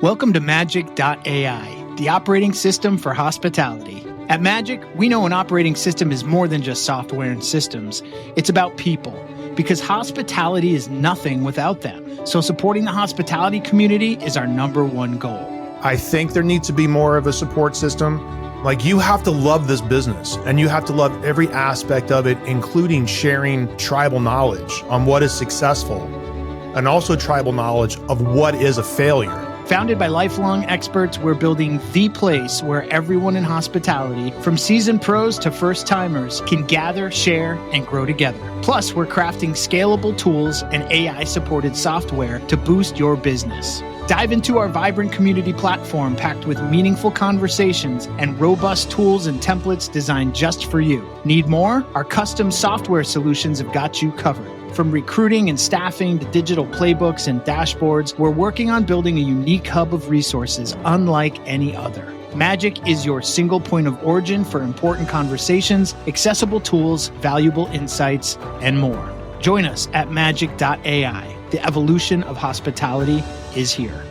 Welcome to Magic.ai, the operating system for hospitality. At Magic, we know an operating system is more than just software and systems. It's about people, because hospitality is nothing without them. So supporting the hospitality community is our number one goal. I think there needs to be more of a support system. Like, you have to love this business and you have to love every aspect of it, including sharing tribal knowledge on what is successful and also tribal knowledge of what is a failure. Founded by lifelong experts, we're building the place where everyone in hospitality, from seasoned pros to first-timers, can gather, share, and grow together. Plus, we're crafting scalable tools and AI-supported software to boost your business. Dive into our vibrant community platform packed with meaningful conversations and robust tools and templates designed just for you. Need more? Our custom software solutions have got you covered. From recruiting and staffing to digital playbooks and dashboards, we're working on building a unique hub of resources unlike any other. Magic is your single point of origin for important conversations, accessible tools, valuable insights, and more. Join us at magic.ai. The evolution of hospitality is here.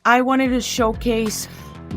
I wanted to showcase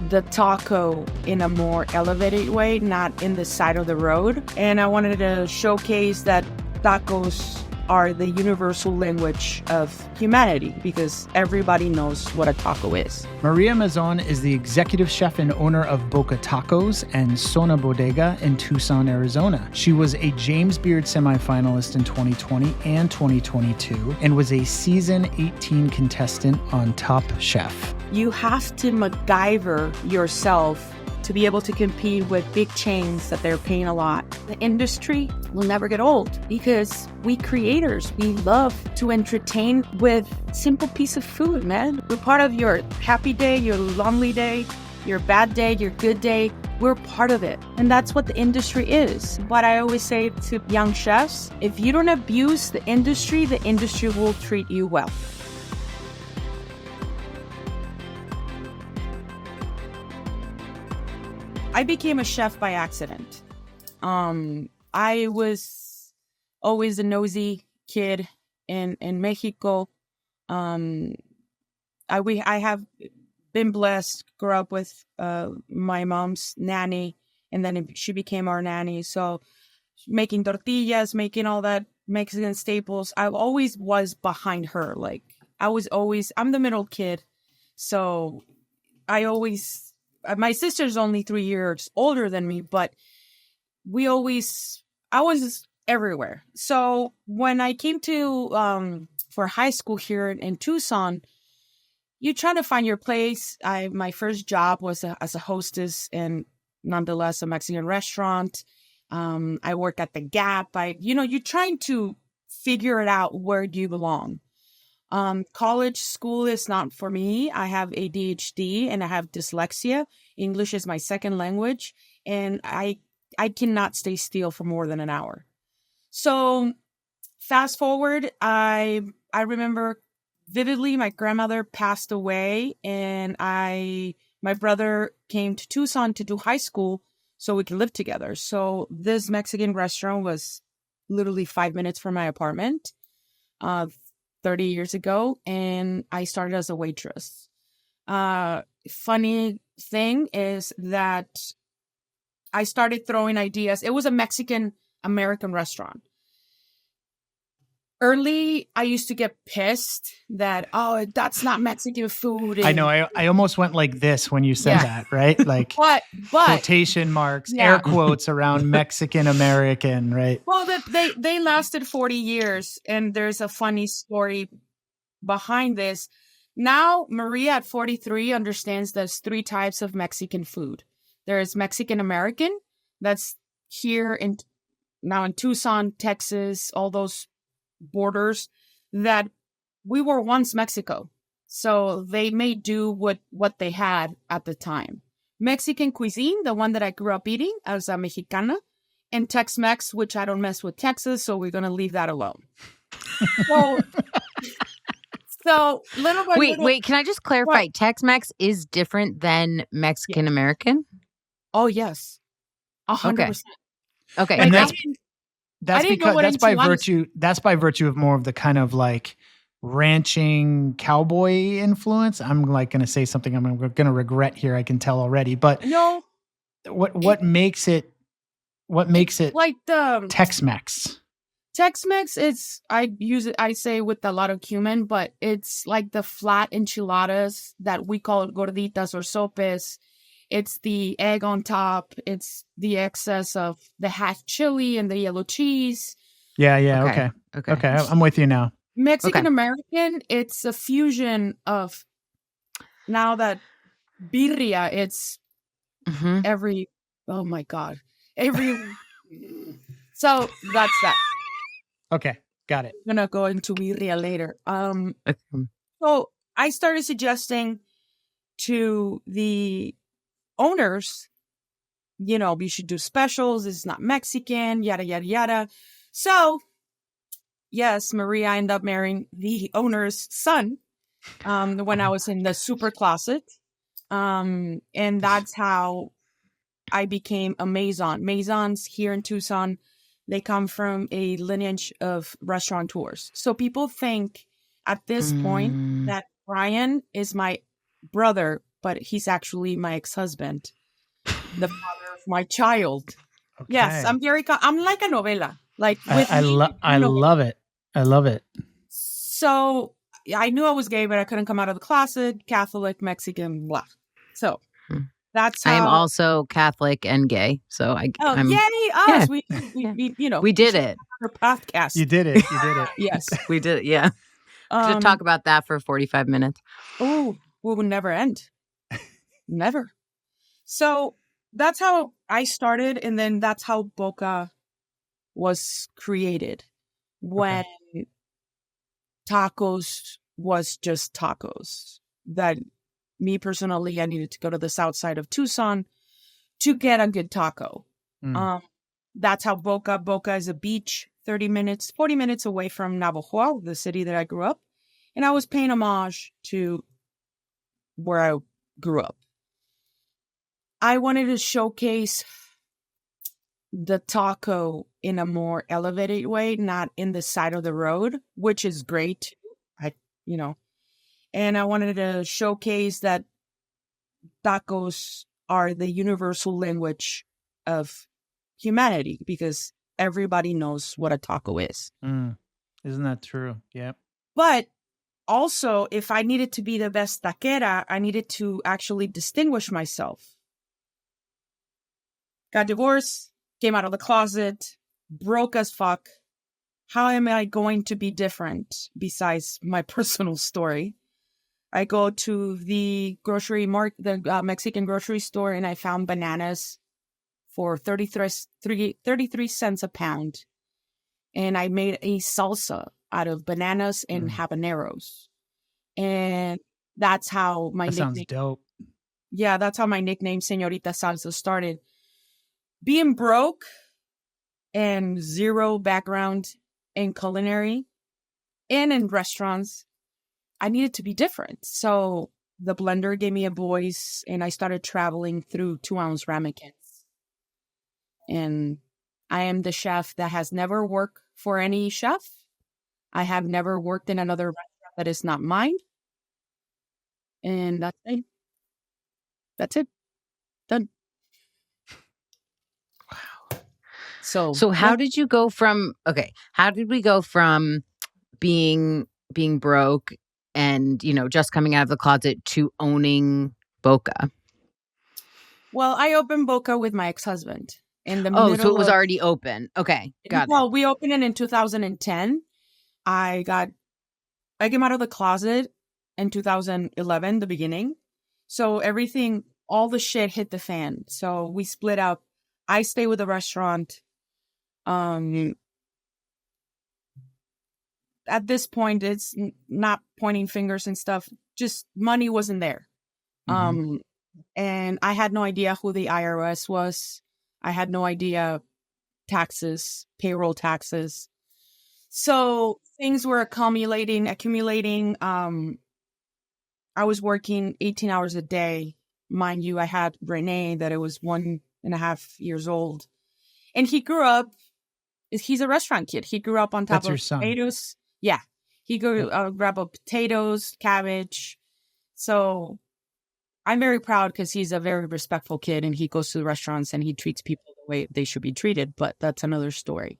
the taco in a more elevated way, not in the side of the road. And I wanted to showcase that tacos are the universal language of humanity because everybody knows what a taco is. Maria Mazon is the executive chef and owner of Boca Tacos and Sona Bodega in Tucson, Arizona. She was a James Beard semifinalist in 2020 and 2022 and was a season 18 contestant on Top Chef. You have to MacGyver yourself to be able to compete with big chains that they're paying a lot. The industry will never get old because we creators, we love to entertain with simple piece of food, man. We're part of your happy day, your lonely day, your bad day, your good day. We're part of it. And that's what the industry is. What I always say to young chefs, if you don't abuse the industry will treat you well. I became a chef by accident. I was always a nosy kid in Mexico. I have been blessed, grew up with my mom's nanny, and then she became our nanny. So making tortillas, making all that Mexican staples, I always was behind her. Like I'm the middle kid. So my sister's only 3 years older than me, but I was everywhere. So when I came to, for high school here in Tucson, you try to find your place. My first job was as a hostess in, nonetheless, a Mexican restaurant. I worked at the Gap. You're trying to figure it out where you belong. College school is not for me. I have ADHD and I have dyslexia. English is my second language, and I cannot stay still for more than an hour. So fast forward, I remember vividly my grandmother passed away, and my brother came to Tucson to do high school so we could live together. So this Mexican restaurant was literally 5 minutes from my apartment. 30 years ago, and I started as a waitress. Funny thing is that I started throwing ideas. It was a Mexican-American restaurant. Early, I used to get pissed that, that's not Mexican food. And, I know. I almost went like this when you said that, right? Like but quotation marks, air quotes around Mexican American, right? Well, they lasted 40 years, and there's a funny story behind this. Now, Maria at 43 understands there's 3 types of Mexican food. There's Mexican American, that's here now in Tucson, Texas, all those borders, that we were once Mexico. So they made do with what they had at the time. Mexican cuisine, the one that I grew up eating as a Mexicana, and Tex-Mex, which I don't mess with Texas, so we're going to leave that alone. So little by little. Wait, can I just clarify? What? Tex-Mex is different than Mexican American? Oh, yes. 100%. Okay. And that's by virtue of more of the kind of like ranching cowboy influence. I'm like going to say something I'm going to regret here. I can tell already. But No, what makes it like the Tex-Mex? Tex-Mex, I say with a lot of cumin, but it's like the flat enchiladas that we call gorditas or sopes. It's the egg on top. It's the excess of the half chili and the yellow cheese. Yeah. Okay. I'm with you now. Mexican American, it's a fusion of now that birria, it's every, oh my God. So that's that. Okay. Got it. I'm going to go into birria later. So I started suggesting to the owners, we should do specials. It's not Mexican, yada, yada, yada. So, yes, Maria ended up marrying the owner's son when I was in the super closet. And that's how I became a Mazon. Mazons here in Tucson, they come from a lineage of restaurateurs. So people think at this point that Brian is my brother, but he's actually my ex-husband, the father of my child. Okay. Yes, I'm like a novela. Like with I love it. I love it. So I knew I was gay, but I couldn't come out of the closet. Catholic, Mexican, blah. So that's how... I am also Catholic and gay. So I'm yay us! Yeah. We did it. Our podcast. You did it. Yes, we did it. Yeah. Should talk about that for 45 minutes. Oh, we will never end. Never. So that's how I started, and then that's how Boca was created. When tacos was just tacos. That me personally, I needed to go to the south side of Tucson to get a good taco. That's how Boca is a beach, 40 minutes away from Navajo, the city that I grew up. And I was paying homage to where I grew up. I wanted to showcase the taco in a more elevated way, not in the side of the road, which is great. And I wanted to showcase that tacos are the universal language of humanity because everybody knows what a taco is. Isn't that true? Yep. But also, if I needed to be the best taquera, I needed to actually distinguish myself. Got divorced, came out of the closet, broke as fuck. How am I going to be different besides my personal story? I go to the Mexican grocery store, and I found bananas for 33 cents a pound. And I made a salsa out of bananas and habaneros. And that's how my nickname... sounds dope. Yeah, that's how my nickname, Señorita Salsa, started. Being broke and zero background in culinary and in restaurants, I needed to be different. So the blender gave me a voice, and I started traveling through 2-ounce ramekins. And I am the chef that has never worked for any chef. I have never worked in another restaurant that is not mine. And that's it. That's it. Done. Wow. So how did you go from, how did we go from being broke and, just coming out of the closet to owning Boca? Well, I opened Boca with my ex-husband. In the middle so it was already open. Okay, got it. Well, we opened it in 2010. I came out of the closet in 2011, the beginning. So everything, all the shit hit the fan. So we split up. I stay with the restaurant. At this point, it's not pointing fingers and stuff. Just money wasn't there. And I had no idea who the IRS was. I had no idea taxes, payroll taxes. So things were accumulating. I was working 18 hours a day. Mind you, I had Renee that it was 1.5 years old. And he grew up, he's a restaurant kid. He grew up on top of tomatoes. Yeah. He go grab up potatoes, cabbage. So I'm very proud because he's a very respectful kid, and he goes to the restaurants and he treats people the way they should be treated. But that's another story.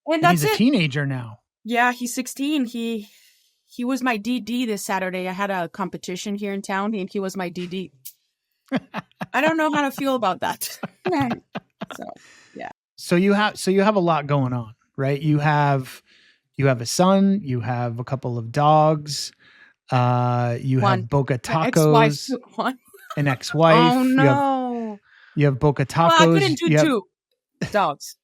And that's he's a it. teenager now. Yeah, he's 16. He was my DD this Saturday. I had a competition here in town, and he was my DD. I don't know how to feel about that. So, yeah. So you have a lot going on, right? You have a son, you have a couple of dogs, you One. have Boca Ex-wife. Tacos, One. an ex-wife. Oh no. You have Boca Tacos. Well, I couldn't do two dogs.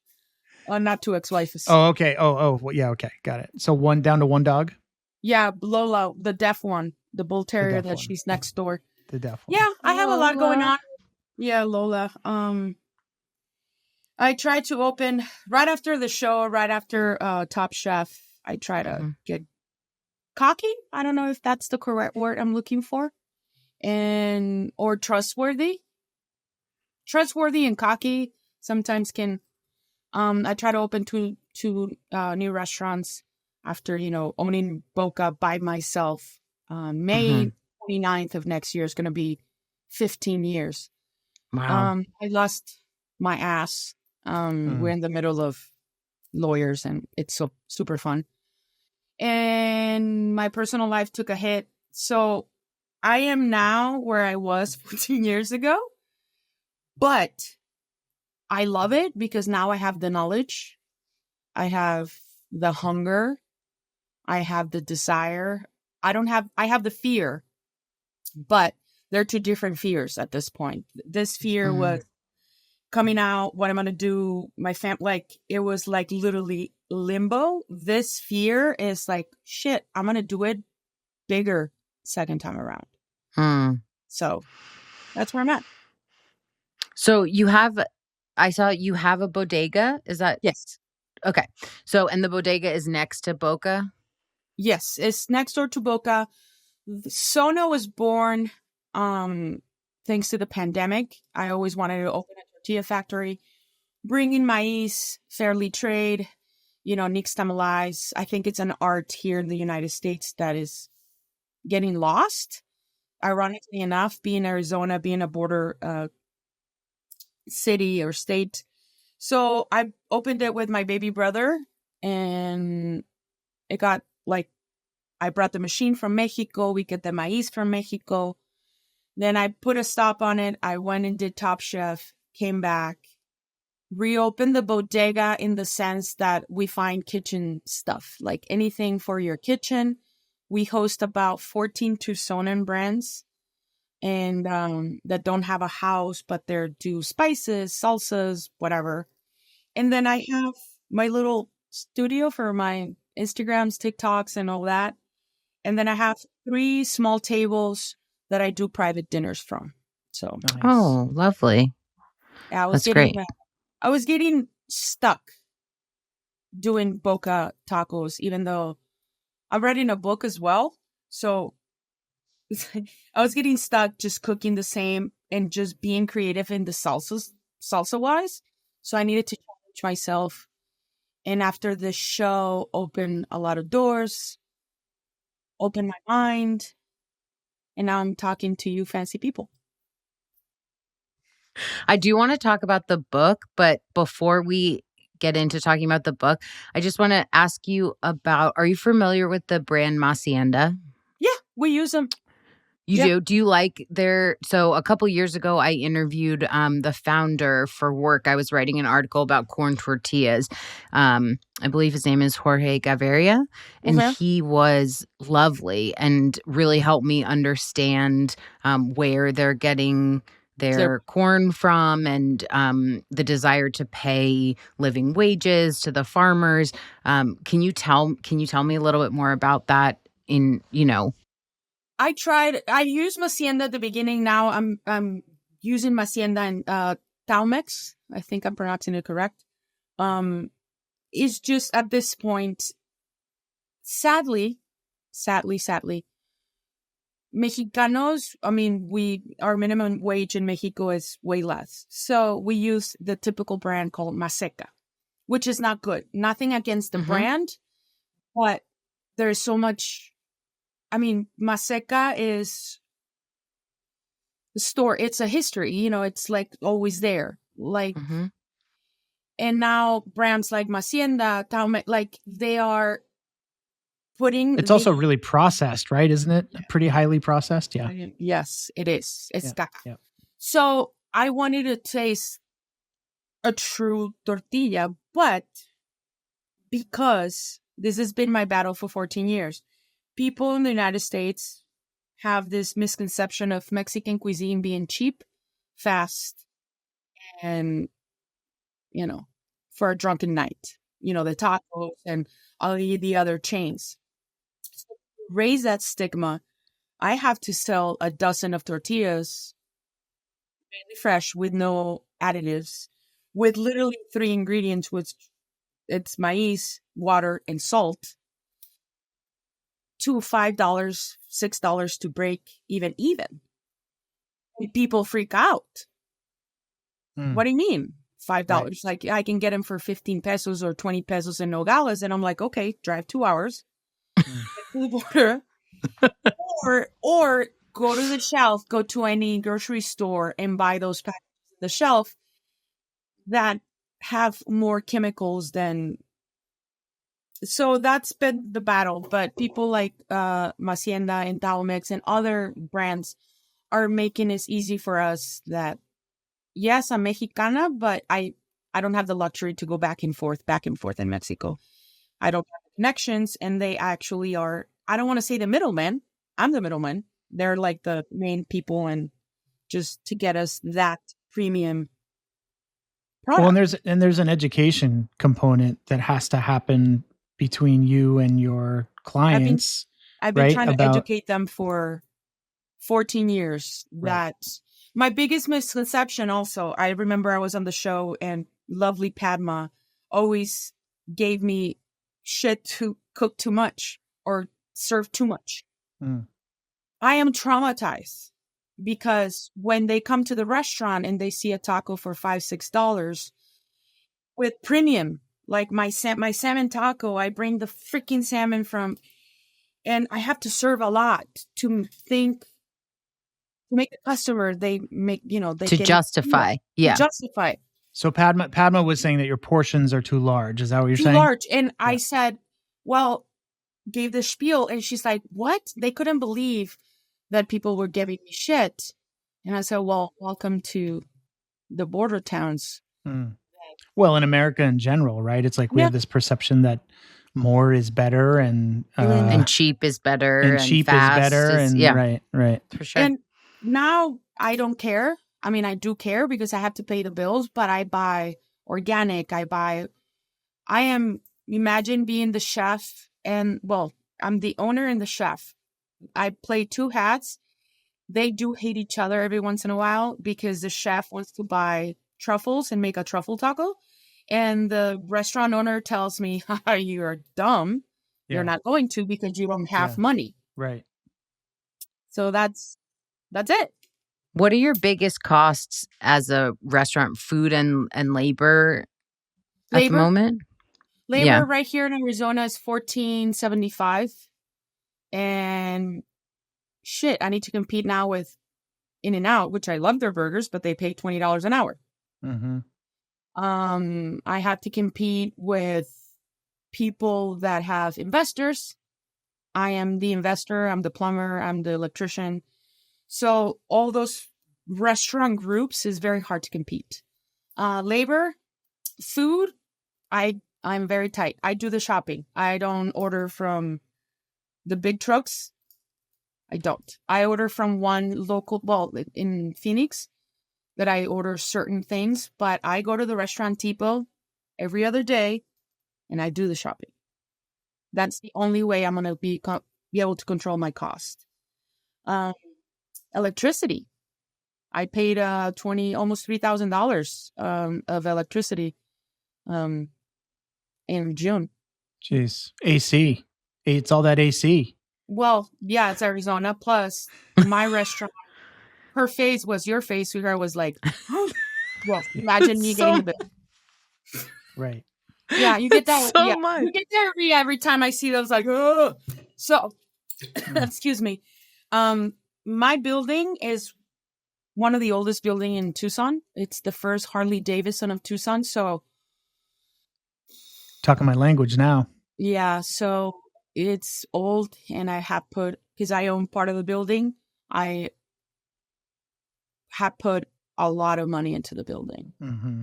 Not two ex-wives. Oh, okay. Oh, well, yeah. Okay, got it. So down to one dog. Yeah, Lola, the deaf one, the bull terrier that she's next door. The deaf one. Yeah, I have a lot going on. Yeah, Lola. I tried to open right after the show, right after Top Chef. I try to get cocky. I don't know if that's the correct word I'm looking for, or trustworthy. Trustworthy and cocky sometimes can. I try to open two new restaurants after owning Boca by myself. May 29th of next year is going to be 15 years. Wow. I lost my ass. We're in the middle of lawyers, and it's so super fun. And my personal life took a hit. So I am now where I was 14 years ago, but I love it because now I have the knowledge. I have the hunger. I have the desire. I have the fear, but they're two different fears at this point. This fear was coming out, what I'm going to do, my it was like literally limbo. This fear is like, shit, I'm going to do it bigger second time around. So that's where I'm at. So I saw you have a bodega. Is that? Yes. Okay. So, and the bodega is next to Boca? Yes, it's next door to Boca. Sona was born thanks to the pandemic. I always wanted to open a tortilla factory, bring in maize, fairly trade, nixtamalize. I think it's an art here in the United States that is getting lost. Ironically enough, being Arizona, being a border city or state. So I opened it with my baby brother, and it got I brought the machine from Mexico. We get the maize from Mexico. Then I put a stop on it. I went and did Top Chef, came back, reopened the bodega in the sense that we find kitchen stuff, like anything for your kitchen. We host about 14 Tucson brands, and that don't have a house, but they do spices, salsas, whatever. And then I have my little studio for my Instagrams, TikToks, and all that. And then I have 3 small tables that I do private dinners from. So, nice. Oh, lovely. Yeah, That's great. I was getting stuck doing Boca tacos, even though I'm writing a book as well. So I was getting stuck just cooking the same and just being creative in the salsa wise. So I needed to challenge myself. And after the show, open a lot of doors, open my mind. And now I'm talking to you fancy people. I do want to talk about the book, but before we get into talking about the book, I just want to ask you about, are you familiar with the brand Hacienda? Yeah, we use them. You do? Do you like so a couple years ago, I interviewed the founder for work. I was writing an article about corn tortillas. I believe his name is Jorge Gaviria, and he was lovely and really helped me understand where they're getting their corn from, and the desire to pay living wages to the farmers. Can you tell me a little bit more about that? I used Hacienda at the beginning. Now I'm using Hacienda and Talmex. I think I'm pronouncing it correct. It's just at this point, sadly, Mexicanos, our minimum wage in Mexico is way less. So we use the typical brand called Maseca, which is not good. Nothing against the brand, but there's so much. I mean, Maseca is the store. It's a history, it's like always there. Like, Mm-hmm. and now brands like Macienda, Taume, like they are putting It's also really processed, right? Isn't it? Pretty highly processed. Yeah. Yes, it is. It's Yeah, caca. yeah. So I wanted to taste a true tortilla, but because this has been my battle for 14 years, people in the United States have this misconception of Mexican cuisine being cheap, fast, and, for a drunken night. The tacos and all the other chains. So to raise that stigma, I have to sell a dozen of tortillas, mainly fresh, with no additives, with literally 3 ingredients, which it's maize, water, and salt, to $5, $6 to break even. People freak out. What do you mean? $5. Right. Like, I can get them for 15 pesos or 20 pesos in Nogales. And I'm like, okay, drive 2 hours, get to the border, or go to the shelf, go to any grocery store and buy those packages on the shelf that have more chemicals than. So that's been the battle. But people like Macienda and Talmex and other brands are making it easy for us that, yes, I'm Mexicana, but I don't have the luxury to go back and forth in Mexico. I don't have the connections, and they actually are, I don't want to say the middleman. I'm the middleman. They're like the main people, and just to get us that premium product. Well, and there's an education component that has to happen between you and your clients. I've been trying to educate them for 14 years. Right. That my biggest misconception also, I remember I was on the show and lovely Padma always gave me shit to cook too much or serve too much. I am traumatized because when they come to the restaurant and they see a taco for $5, $6 with premium, like my salmon taco, I bring the freaking salmon from, and I have to serve a lot to make the customer, they to justify. Yeah. To justify. So Padma was saying that your portions are too large. Is that what you're saying? Too large. And I said, well, gave the spiel, and she's like, what? They couldn't believe that people were giving me shit. And I said, well, welcome to the border towns. Well, in America in general, right? It's like we have this perception that more is better and cheap is better and cheap fast is better is, right. For sure. And now I don't care. I mean, I do care because I have to pay the bills, but I buy organic. Imagine being the chef and, well, I'm the owner and the chef. I play 2 hats. They do hate each other every once in a while because the chef wants to buy truffles and make a truffle taco. And the restaurant owner tells me, you're dumb. Yeah. You're not going to because you don't have money. Right. So that's it. What are your biggest costs as a restaurant, food and labor at the moment? Labor right here in Arizona is $14.75. And shit, I need to compete now with In-N-Out, which I love their burgers, but they pay $20 an hour. Mm-hmm. I have to compete with people that have investors. I am the investor, I'm the plumber, I'm the electrician. So all those restaurant groups is very hard to compete. Labor, food, I'm very tight. I do the shopping. I don't order from the big trucks. I don't. I order from one local, well, in Phoenix, that I order certain things, but I go to the restaurant Tipo every other day and I do the shopping. That's the only way I'm going to be able to control my cost. Electricity. I paid almost $3,000 of electricity in June. Jeez. AC. It's all that AC. Well, yeah, it's Arizona. Plus, my restaurant, her face was your face. Sweetheart was like, well, imagine me getting the bill. Right. Yeah, you get that. so Yeah, much. you get diarrhea every time I see those. Like, ugh. So, excuse me. My building is one of the oldest building in Tucson. It's the first Harley Davidson of Tucson. So, Talking my language now. yeah, so it's old, and I have put, because I own part of the building, I have put a lot of money into the building. Mm-hmm.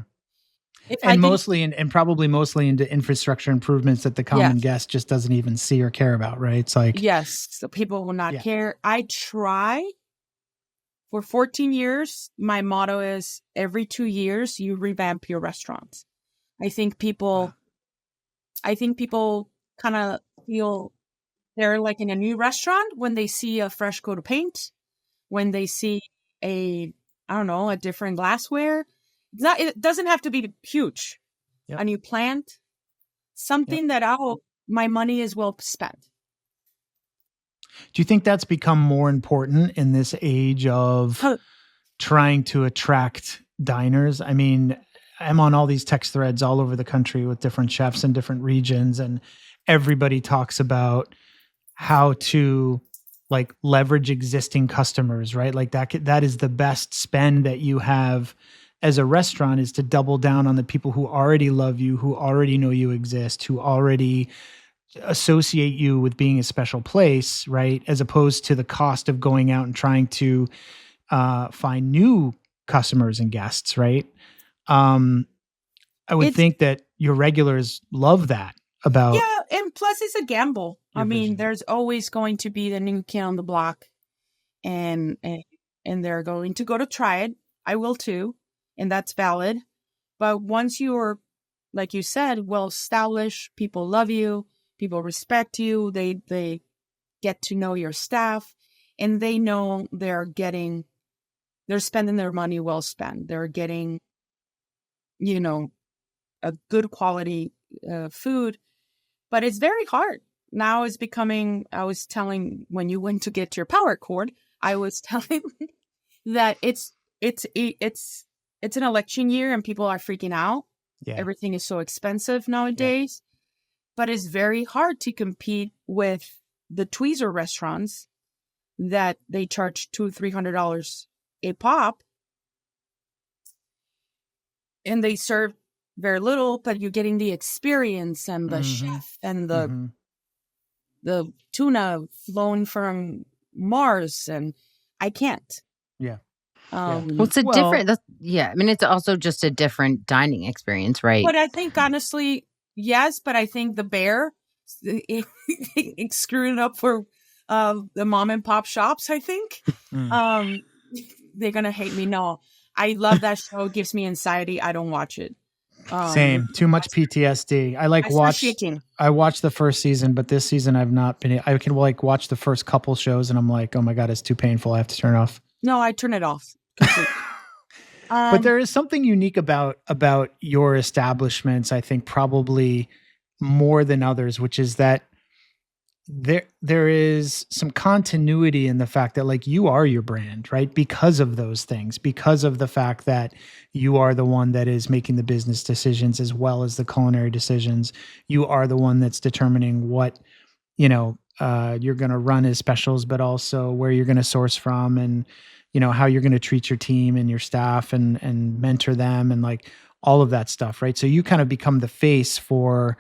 If I And didn't, mostly, and probably mostly into infrastructure improvements that the common yes, guest just doesn't even see or care about, right? It's like, yes, so people will not Yeah. care. I try. For 14 years, my motto is every 2 years you revamp your restaurant. I think people kind of feel they're like in a new restaurant when they see a fresh coat of paint, when they see a, I don't know, a different glassware. It doesn't have to be huge. Yep. A new plant, something that my money is well spent. do you think that's become more important in this age of trying to attract diners? I mean, I'm on all these text threads all over the country with different chefs in different regions, and everybody talks about how to like leverage existing customers, right? Like that is the best spend that you have as a restaurant, is to double down on the people who already love you, who already know you exist, who already associate you with being a special place, right? As opposed to the cost of going out and trying to find new customers and guests, right? I would think that your regulars love that about. Yeah, and plus it's a gamble. I mean, vision. there's always going to be the new kid on the block, and they're going to go to try it. I will too, and that's valid. But once you're, like you said, well established, people love you, people respect you, they get to know your staff, and they know they're spending their money well spent. They're getting, a good quality food. But it's very hard. Now it's becoming, I was telling when you went to get your power cord, I was telling that it's an election year and people are freaking out. Yeah. Everything is so expensive nowadays. But it's very hard to compete with the tweezer restaurants that they charge $200-$300 a pop. And they serve very little, but you're getting the experience and the chef and the tuna flown from Mars, and I can't. Yeah. Well, it's a different. I mean, it's also just a different dining experience, right? But I think honestly, yes. But I think the bear it's screwing it up for the mom and pop shops. I think they're gonna hate me. No, I love that show. It gives me anxiety. I don't watch it. Same. Too much PTSD. I watched the first season, but this season I've not been. I can like watch the first couple shows, and I'm like, oh my god, it's too painful. I have to turn it off. No, I turn it off. But there is something unique about your establishments, I think probably more than others, which is that there is some continuity in the fact that like you are your brand, right? Because of those things, because of the fact that you are the one that is making the business decisions as well as the culinary decisions. You are the one that's determining what, you're going to run as specials, but also where you're going to source from, and, how you're going to treat your team and your staff and mentor them and like all of that stuff, right? So you kind of become the face for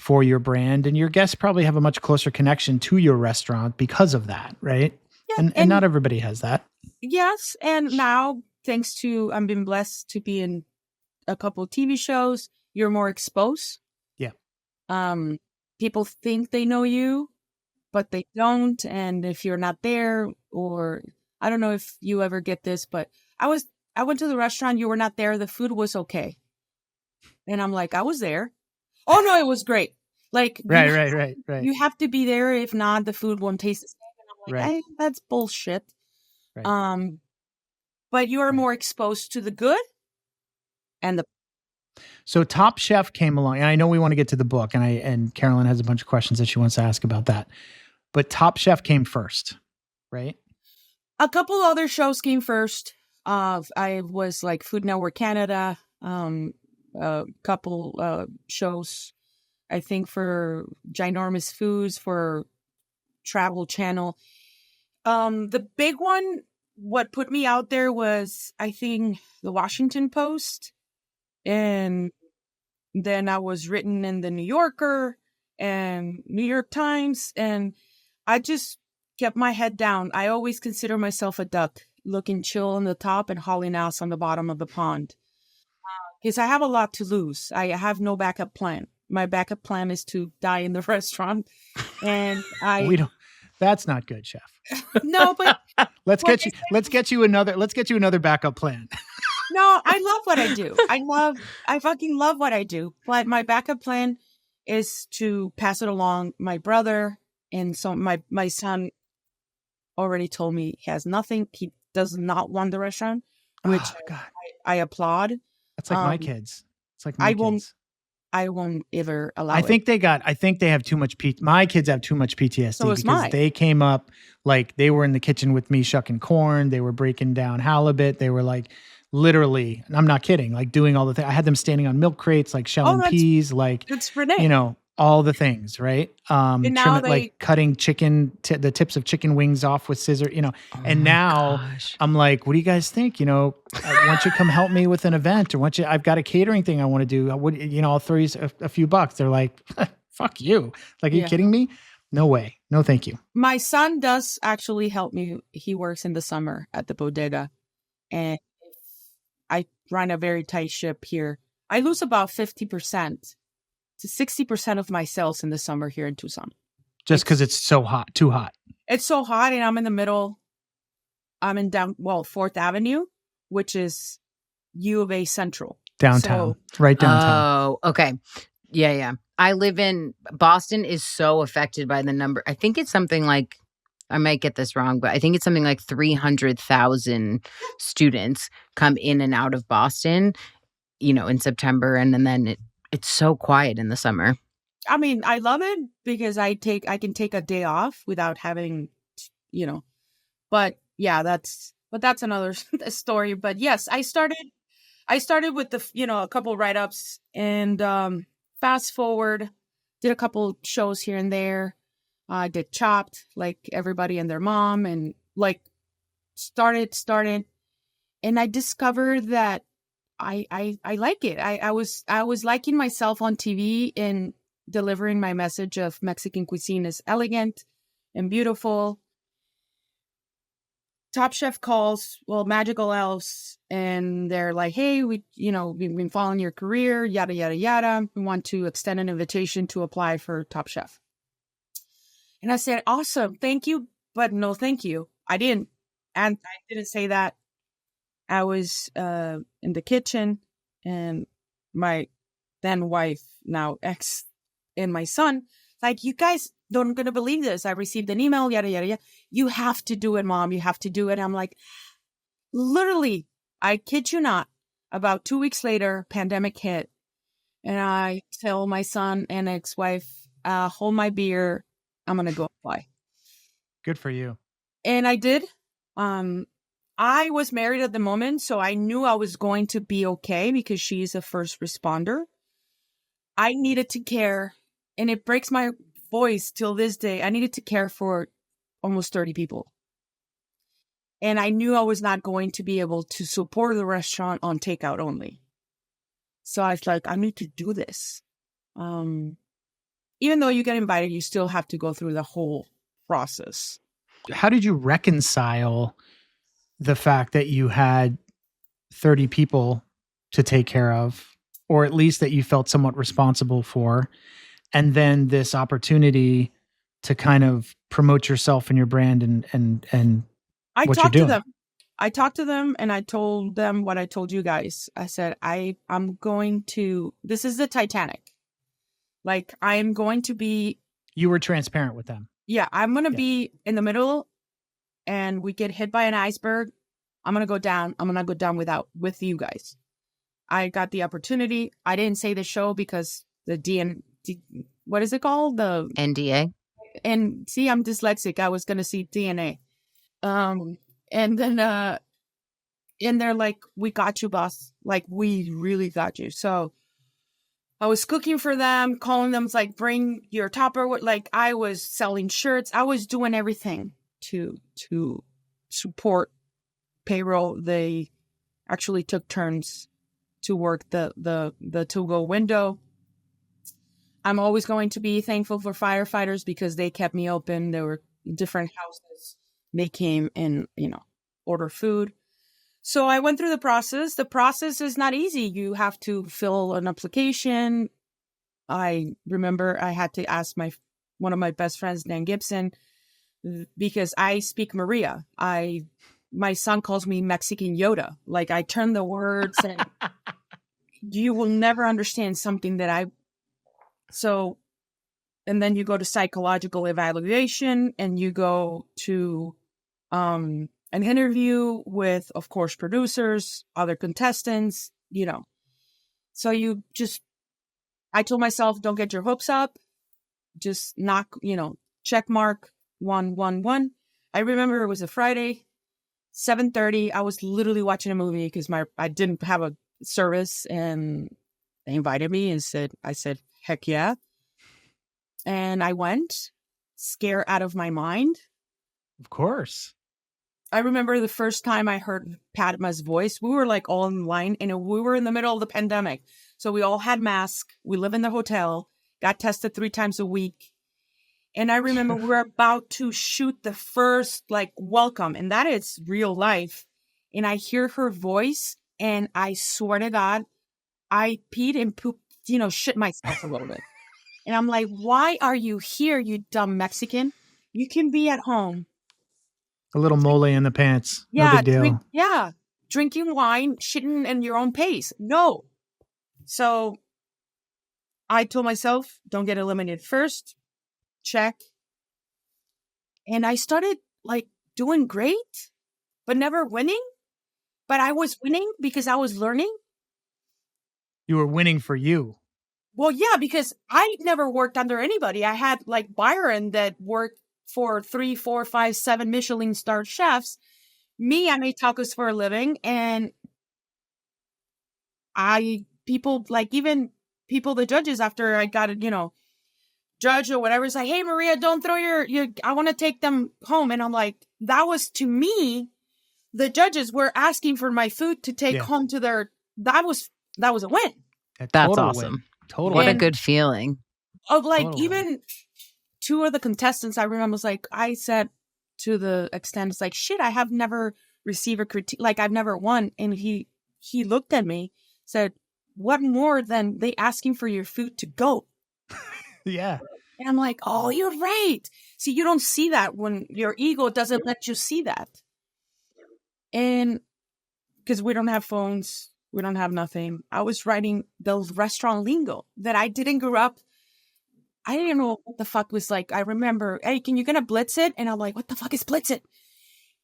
your brand, and your guests probably have a much closer connection to your restaurant because of that, right? Yeah, and not everybody has that. Yes, and now thanks to I've been blessed to be in a couple of TV shows, you're more exposed. Yeah. People think they know you, but they don't, and if you're not there, or I don't know if you ever get this, but I went to the restaurant, you were not there, the food was okay. And I'm like, I was there. Oh no, it was great. Like right. You have to be there. If not, the food won't taste the same. And I'm like, hey, that's bullshit. Right. But you are more exposed to the good and the. So Top Chef came along, and I know we want to get to the book, and Carolyn has a bunch of questions that she wants to ask about that. But Top Chef came first, right? A couple other shows came first. I was like Food Network Canada. couple shows, I think, for Ginormous Foods, for Travel Channel. The big one, what put me out there was, I think, the Washington Post. And then I was written in the New Yorker and New York Times. And I just kept my head down. I always consider myself a duck, looking chill on the top and hauling ass on the bottom of the pond. Because I have a lot to lose. I have no backup plan. My backup plan is to die in the restaurant. And We don't. That's not good, chef. No, but let's get you another backup plan. No, I love what I do. I fucking love what I do. But my backup plan is to pass it along. My brother and so my son already told me he has nothing. He does not want the restaurant, which I applaud. That's like my kids. It's like my kids. I won't ever allow I think they have too much my kids have too much PTSD because they came up like they were in the kitchen with me shucking corn. They were breaking down halibut. They were like literally, and I'm not kidding, like doing all the things. I had them standing on milk crates, like shelling peas, like, that's Renee. You know, all the things, right? And now like cutting the tips of chicken wings off with scissors, you know. And now I'm like, what do you guys think? You know, why don't you come help me with an event, or I've got a catering thing I want to do. I'll throw you a few bucks. They're like, fuck you. Like, are you kidding me? No way. No, thank you. My son does actually help me. He works in the summer at the Bodega, and I run a very tight ship here. I lose about 50% to 60% of my sales in the summer here in Tucson. Just because it's so hot, too hot. It's so hot, and I'm in the middle. I'm in 4th Avenue, which is U of A Central. Downtown, right downtown. Oh, okay. Yeah. I live in Boston is so affected by the number. I think it's something like, I might get this wrong, but I think it's something like 300,000 students come in and out of Boston, you know, in September. And then it's so quiet in the summer. I mean, I love it because I can take a day off without having, you know, but yeah, that's another story. But yes, I started with a couple write-ups, and fast forward, did a couple shows here and there. I did Chopped, like everybody and their mom, and like started, and I discovered that I like it. I was liking myself on TV and delivering my message of Mexican cuisine is elegant and beautiful. Top Chef calls, Magical Elves, and they're like, hey, we've been following your career, yada, yada, yada. We want to extend an invitation to apply for Top Chef. And I said, awesome, thank you, but no thank you. I didn't say that. I was in the kitchen, and my then wife, now ex, and my son, like, you guys don't gonna believe this. I received an email, yada, yada, yada. You have to do it, Mom. You have to do it. I'm like, literally, I kid you not, about 2 weeks later, pandemic hit. And I tell my son and ex-wife, hold my beer. I'm going to go apply. Good for you. And I did. I was married at the moment, so I knew I was going to be okay because she's a first responder. I needed to care, and it breaks my voice till this day. I needed to care for almost 30 people. And I knew I was not going to be able to support the restaurant on takeout only. So I was like, I need to do this. Even though you get invited, you still have to go through the whole process. How did you reconcile the fact that you had 30 people to take care of, or at least that you felt somewhat responsible for, and then this opportunity to kind of promote yourself and your brand and I what talked you're to doing? them. I talked to them, and I told them what I told you guys. I said, I'm going to, this is the Titanic. Like, I'm going to be. You were transparent with them. Yeah, I'm going to be in the middle, and we get hit by an iceberg. I'm going to go down. I'm going to go down with you guys. I got the opportunity. I didn't say the show because the what is it called? The NDA. And see, I'm dyslexic. I was going to see DNA. And then, and they're like, we got you, boss. Like, we really got you. So I was cooking for them, calling them like, bring your topper. Like I was selling shirts. I was doing everything to support payroll. They actually took turns to work the to-go window. I'm always going to be thankful for firefighters because they kept me open. There were different houses. They came and, order food. So I went through the process. The process is not easy. You have to fill an application. I remember I had to ask one of my best friends, Dan Gibson, because I speak Maria. My son calls me Mexican Yoda. Like I turn the words and you will never understand something that and then you go to psychological evaluation and you go to an interview with, of course, producers, other contestants, So I told myself, don't get your hopes up. Just knock, check mark 111. I remember it was a Friday, 7:30. I was literally watching a movie because I didn't have a service and they invited me and I said, heck yeah. And I went, scared out of my mind. Of course. I remember the first time I heard Padma's voice, we were like all in line and we were in the middle of the pandemic. So we all had masks. We live in the hotel, got tested 3 times a week. And I remember we were about to shoot the first welcome, and that is real life. And I hear her voice and I swear to God, I peed and pooped, shit myself a little bit. And I'm like, why are you here, you dumb Mexican? You can be at home. A little mole in the pants. No big deal. Drinking wine, shitting in your own pace. No. So I told myself, don't get eliminated first. Check. And I started doing great, but never winning. But I was winning because I was learning. You were winning for you. Well, yeah, because I never worked under anybody. I had Byron that worked for 3, 4, 5, 7 Michelin star chefs. Me, I made tacos for a living, and even the judges after I got judge or whatever, is like, hey Maria, don't throw your I want to take them home. And I'm like, that was, to me, the judges were asking for my food to take home to that was a win. That's awesome. Win. Totally. What a good feeling. Of even 2 of the contestants, I remember was I said to the extent, it's shit, I have never received a critique, I've never won. And he looked at me, said, what more than they asking for your food to go? Yeah. And I'm like, oh, you're right. See, you don't see that when your ego doesn't let you see that. And because we don't have phones, we don't have nothing. I was writing the restaurant lingo that I didn't grow up. I didn't know what the fuck was I remember, hey, can you gonna blitz it? And I'm like, what the fuck is blitz it?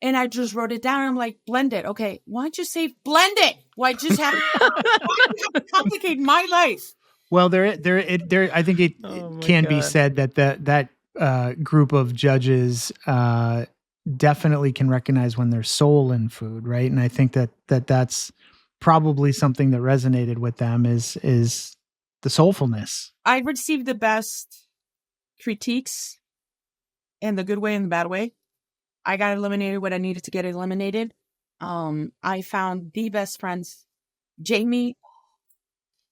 And I just wrote it down. I'm like, blend it. Okay, why don't you say blend it? Why just have to complicate my life? Well, there. I think it can be said that group of judges definitely can recognize when there's soul in food, right? And I think that's probably something that resonated with them is the soulfulness. I received the best critiques in the good way and the bad way. I got eliminated when I needed to get eliminated. I found the best friends. Jamie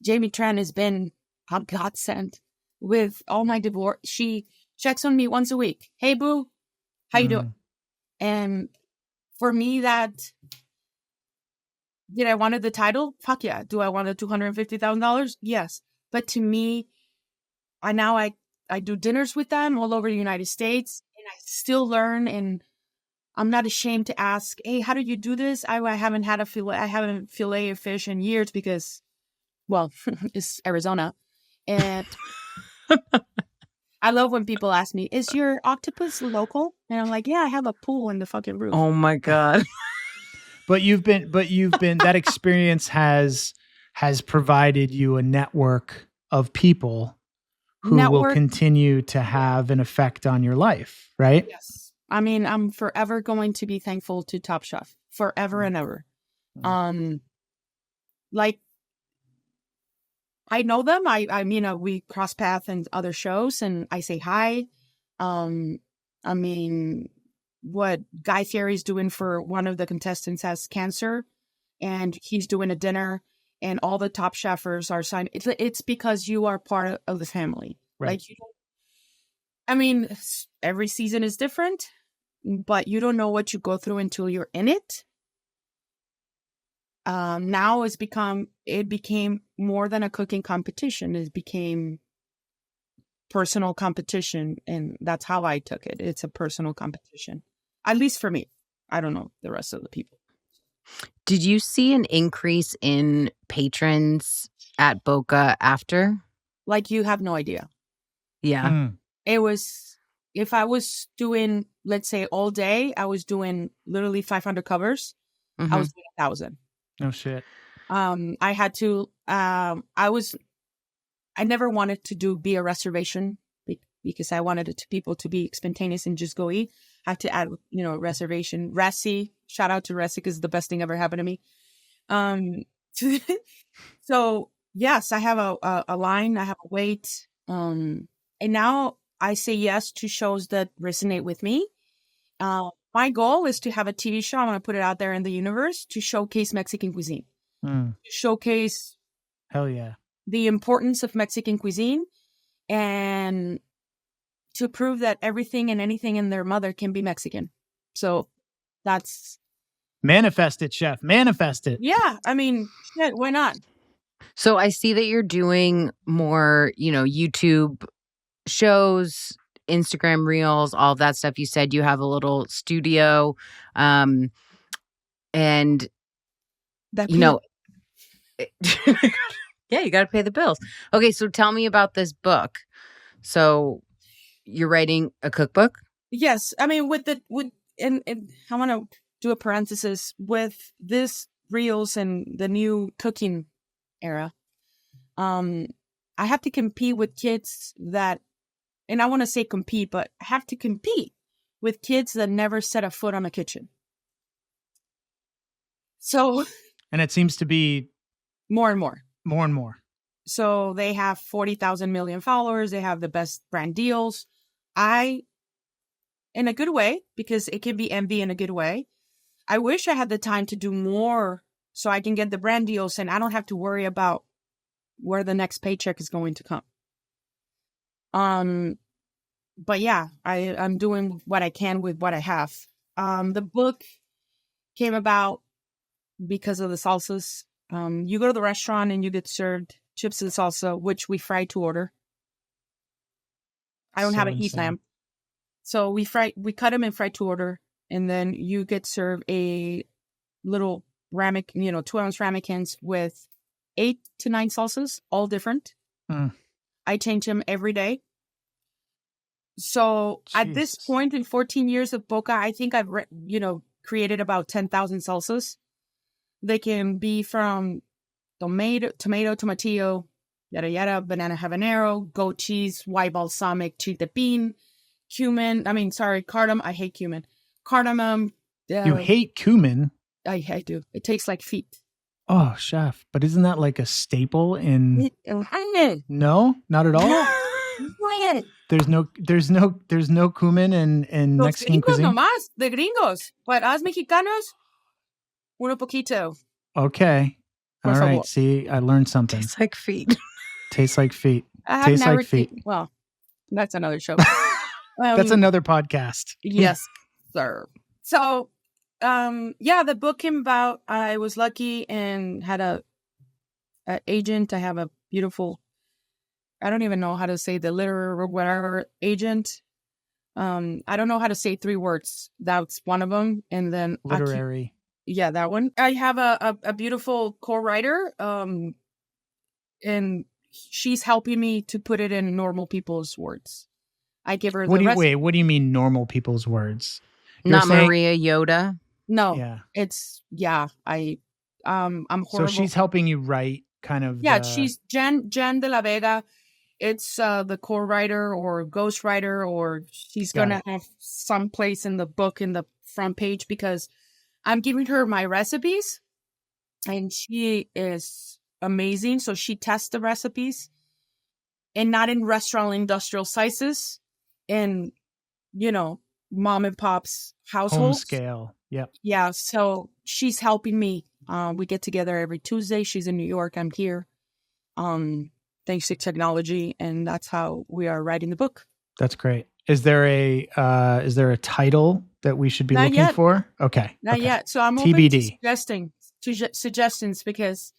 Tran has been a godsend with all my divorce. She checks on me once a week. Hey, boo, how you doing? And for me, did I wanted the title? Fuck yeah. Do I want the $250,000? Yes. But to me, I do dinners with them all over the United States, and I still learn, and I'm not ashamed to ask, hey, how did you do this? I haven't had a fillet of fish in years because, well, it's Arizona. And I love when people ask me, is your octopus local? And I'm like, yeah, I have a pool in the fucking roof. Oh my God. But you've been that experience has provided you a network of people who will continue to have an effect on your life, right? Yes. I mean, I'm forever going to be thankful to Top Chef, forever and ever. I know them. We cross paths in other shows, and I say hi. I mean, what Guy Fieri's doing for one of the contestants has cancer, and he's doing a dinner, and all the top chefs are signed. It's because you are part of the family. Right. Like, I mean, every season is different, but you don't know what you go through until you're in it. Now it became more than a cooking competition. It became personal competition, and that's how I took it. It's a personal competition, at least for me. I don't know the rest of the people. Did you see an increase in patrons at Boca after? Like, you have no idea. Yeah. It was, if I was doing, let's say, all day, I was doing literally 500 covers. I was doing 1,000. No shit. I had to, I never wanted to be a reservation because I wanted people to be spontaneous and just go eat. I had to add, reservation. Resi, shout out to Resi, because it's the best thing ever happened to me. So yes, I have a line, I have a weight. And now I say yes to shows that resonate with me. My goal is to have a TV show. I'm going to put it out there in the universe to showcase Mexican cuisine. To showcase Hell yeah. the importance of Mexican cuisine, and to prove that everything and anything in their mother can be Mexican. So that's... Manifest it, chef. Manifest it. Yeah. I mean, shit, why not? So I see that you're doing more, YouTube shows, Instagram reels, all of that stuff. You said you have a little studio, and That yeah, you got to pay the bills. Okay, so tell me about this book. So you're writing a cookbook? Yes. I mean, and I want to do a parenthesis with this reels and the new cooking era. I have to compete with kids that, and I want to say compete, but I have to compete with kids that never set a foot on a kitchen. So, and it seems to be more and more. More and more. So they have 40,000 million followers. They have the best brand deals. In a good way, because it can be envy in a good way. I wish I had the time to do more so I can get the brand deals and I don't have to worry about where the next paycheck is going to come. But yeah, I'm doing what I can with what I have. The book came about because of the salsas. You go to the restaurant and you get served chips and salsa, which we fry to order. I don't have a heat lamp. So we cut them and fry to order. And then you get served a little ramekin, 2-ounce ramekins with 8 to 9 salsas, all different. I change them every day. So at this point in 14 years of Boca, I think I've, created about 10,000 salsas. They can be from tomato, tomatillo, yada yada, banana habanero, goat cheese, white balsamic, chile bean, cardamom. I hate cumin. Cardamom. You hate cumin? I do. It tastes like feet. Oh, chef. But isn't that like a staple in... No, not at all? There's no cumin in Mexican cuisine? Nomás, de gringos. But as mexicanos, uno poquito. Okay. All right. See, I learned something. Tastes like feet. Tastes like feet. Tastes like feet. Well, that's another show. That's another podcast. Yes, sir. So, the book came about. I was lucky and had a agent. I have a beautiful, I don't even know how to say the literal or whatever agent. I don't know how to say 3 words. That's one of them. And then literary. Yeah, that one. I have a beautiful co-writer, and she's helping me to put it in normal people's words. I give her what do you mean normal people's words? Not Maria Yoda? No. Yeah. It's, I'm horrible. So she's helping you write kind of... Yeah, she's Jen de la Vega. It's the co-writer or ghostwriter, or she's going to have some place in the book in the front page, because I'm giving her my recipes, and she is amazing. So she tests the recipes, and not in restaurant industrial sizes, in, mom and pop's Home households. scale. Yep. Yeah. So she's helping me. We get together every Tuesday. She's in New York. I'm here. Thanks to technology, and that's how we are writing the book. That's great. Is there a title that we should be Not looking yet. for? Okay. Not okay. yet. So I'm open TBD. to suggestions, because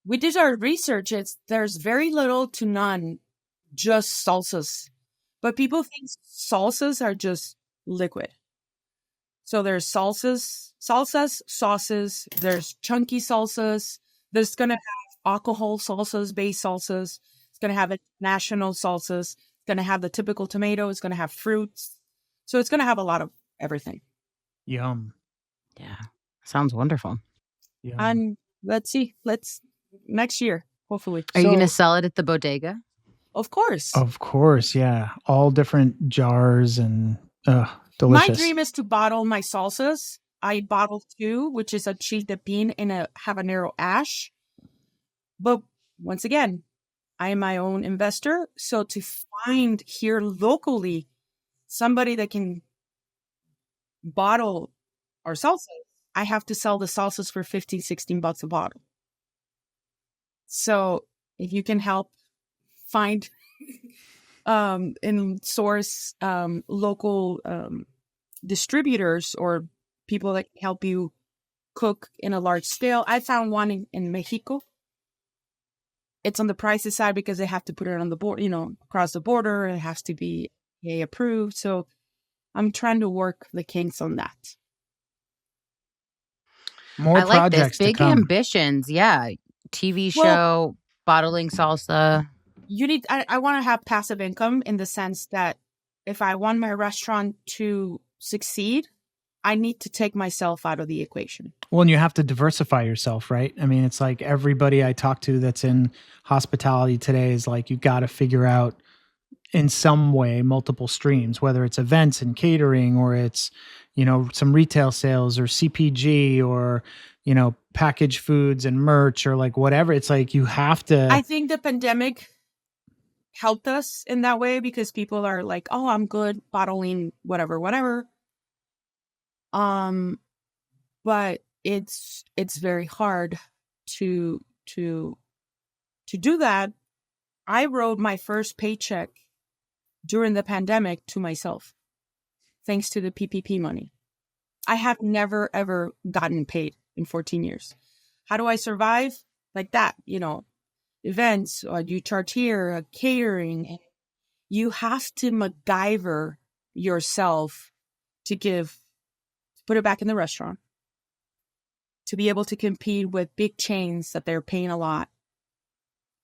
we did our research. There's very little to none, just salsas. But people think salsas are just liquid. So there's salsas, sauces. There's chunky salsas. There's going to have alcohol salsas, base salsas. It's going to have national salsas. It's going to have the typical tomato. It's going to have fruits. So it's going to have a lot of everything. Yum. Yeah. Sounds wonderful. Yum. And let's see. Next year, hopefully. Are you going to sell it at the Bodega? Of course. Of course. Yeah. All different jars and delicious. My dream is to bottle my salsas. I bottle 2, which is a chile de bean and a habanero ash. But once again, I am my own investor. So to find here locally somebody that can bottle our salsas, I have to sell the salsas for $15, $16 a bottle. So if you can help find and source local distributors or people that can help you cook in a large scale. I found one in Mexico. It's on the pricey side because they have to put it on the board, across the border. It has to be FDA approved. So I'm trying to work the kinks on that. More I like projects this. Big to come. ambitions. Yeah. TV show, bottling salsa. I want to have passive income in the sense that if I want my restaurant to succeed, I need to take myself out of the equation. Well, and you have to diversify yourself, right? I mean, it's like everybody I talk to that's in hospitality today is like, you got to figure out in some way multiple streams, whether it's events and catering, or it's, some retail sales, or CPG, or, packaged foods and merch, or like whatever. It's like you have to. I think the pandemic helped us in that way because people are like, oh, I'm good bottling whatever. But it's very hard to do that. I wrote my first paycheck during the pandemic to myself, thanks to the PPP money. I have never, ever gotten paid in 14 years. How do I survive? Like that, events, or you charge here, catering. You have to MacGyver yourself to put it back in the restaurant, to be able to compete with big chains that they're paying a lot.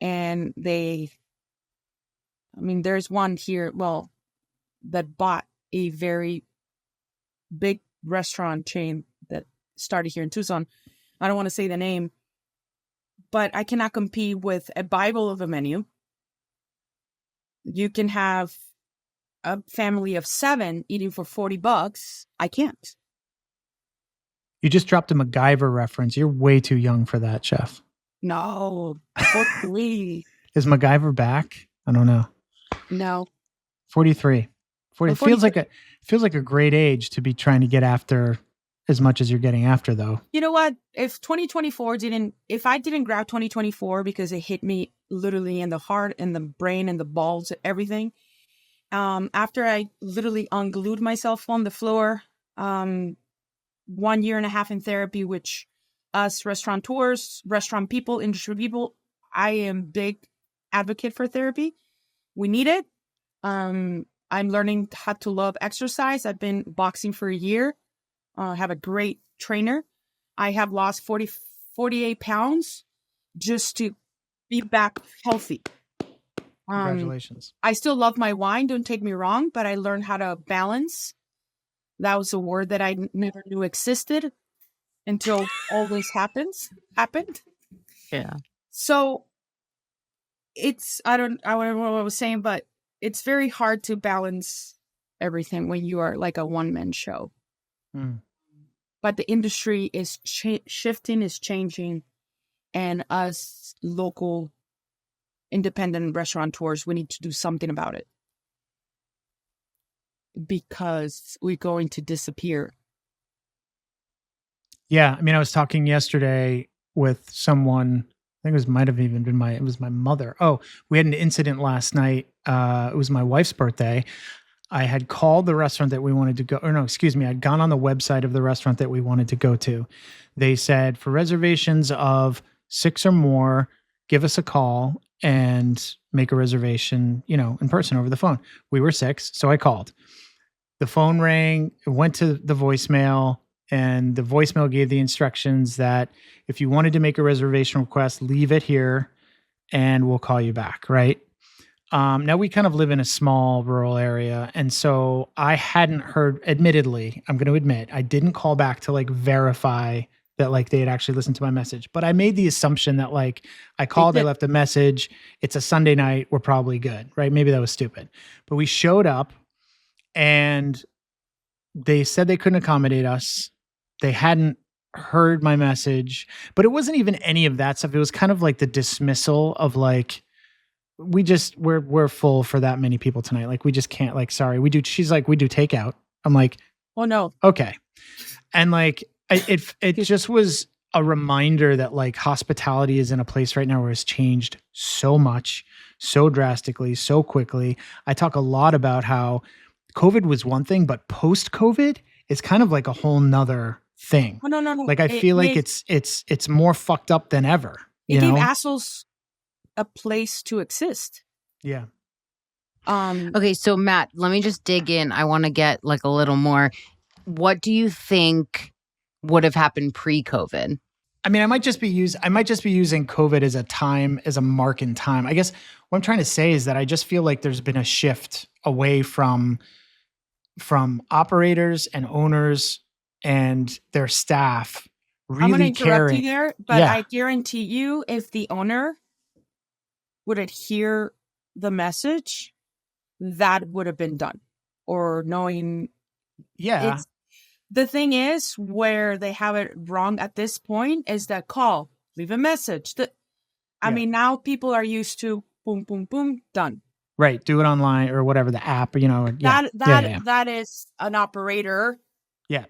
And there's one here, that bought a very big restaurant chain that started here in Tucson. I don't want to say the name, but I cannot compete with a Bible of a menu. You can have a family of 7 eating for $40. I can't. You just dropped a MacGyver reference. You're way too young for that, chef. No, please. Is MacGyver back? I don't know. No. 43. 40. Oh, It feels like a great age to be trying to get after as much as you're getting after, though. You know what? If I didn't grab 2024 because it hit me literally in the heart and the brain and the balls, everything. After I literally unglued myself on the floor, 1.5 years in therapy, which us restaurateurs, restaurant people, industry people, I am big advocate for therapy. We need it. I'm learning how to love exercise. I've been boxing for a year. I have a great trainer. I have lost 48 pounds just to be back healthy. Congratulations. I still love my wine, don't take me wrong, but I learned how to balance. That was a word that I never knew existed until all this happened. Yeah. So I don't know what I was saying, but it's very hard to balance everything when you are like a one-man show. But the industry is shifting, is changing. And us local independent restaurateurs, we need to do something about it because we're going to disappear. Yeah. I mean, I was talking yesterday with someone, I think it might have even been my mother. Oh, we had an incident last night. It was my wife's birthday. I had called the restaurant that we wanted to go, or no, excuse me. I'd gone on the website of the restaurant that we wanted to go to. They said for reservations of 6 or more, give us a call and make a reservation, in person over the phone. We were 6, so I called. The phone rang, it went to the voicemail, and the voicemail gave the instructions that if you wanted to make a reservation request, leave it here and we'll call you back, right? Now we kind of live in a small rural area. And so I hadn't heard, admittedly, I'm going to admit, I didn't call back to verify that they had actually listened to my message. But I made the assumption that I called, I left a message. It's a Sunday night. We're probably good, right? Maybe that was stupid. But we showed up and they said they couldn't accommodate us. They hadn't heard my message, but it wasn't even any of that stuff. It was kind of the dismissal of we're full for that many people tonight. We just can't, sorry, we do. She's like, we do takeout. I'm like, oh no. Okay. And it just was a reminder that hospitality is in a place right now where it's changed so much, so drastically, so quickly. I talk a lot about how COVID was one thing, but post-COVID is kind of a whole nother thing. Oh, no. I feel it's more fucked up than ever. It gave assholes a place to exist. Yeah. Okay, so Matt, let me just dig in. I want to get a little more. What do you think would have happened pre-COVID? I mean, I might just be using COVID as a mark in time. I guess what I'm trying to say is that I just feel like there's been a shift away from operators and owners and their staff really I'm going to interrupt caring. you there, but I guarantee you, if the owner would adhere the message, that would have been done. Or knowing, the thing is, where they have it wrong at this point is that call, leave a message. I mean, now people are used to boom, boom, boom, done. Right. Do it online or whatever, the app, That is an operator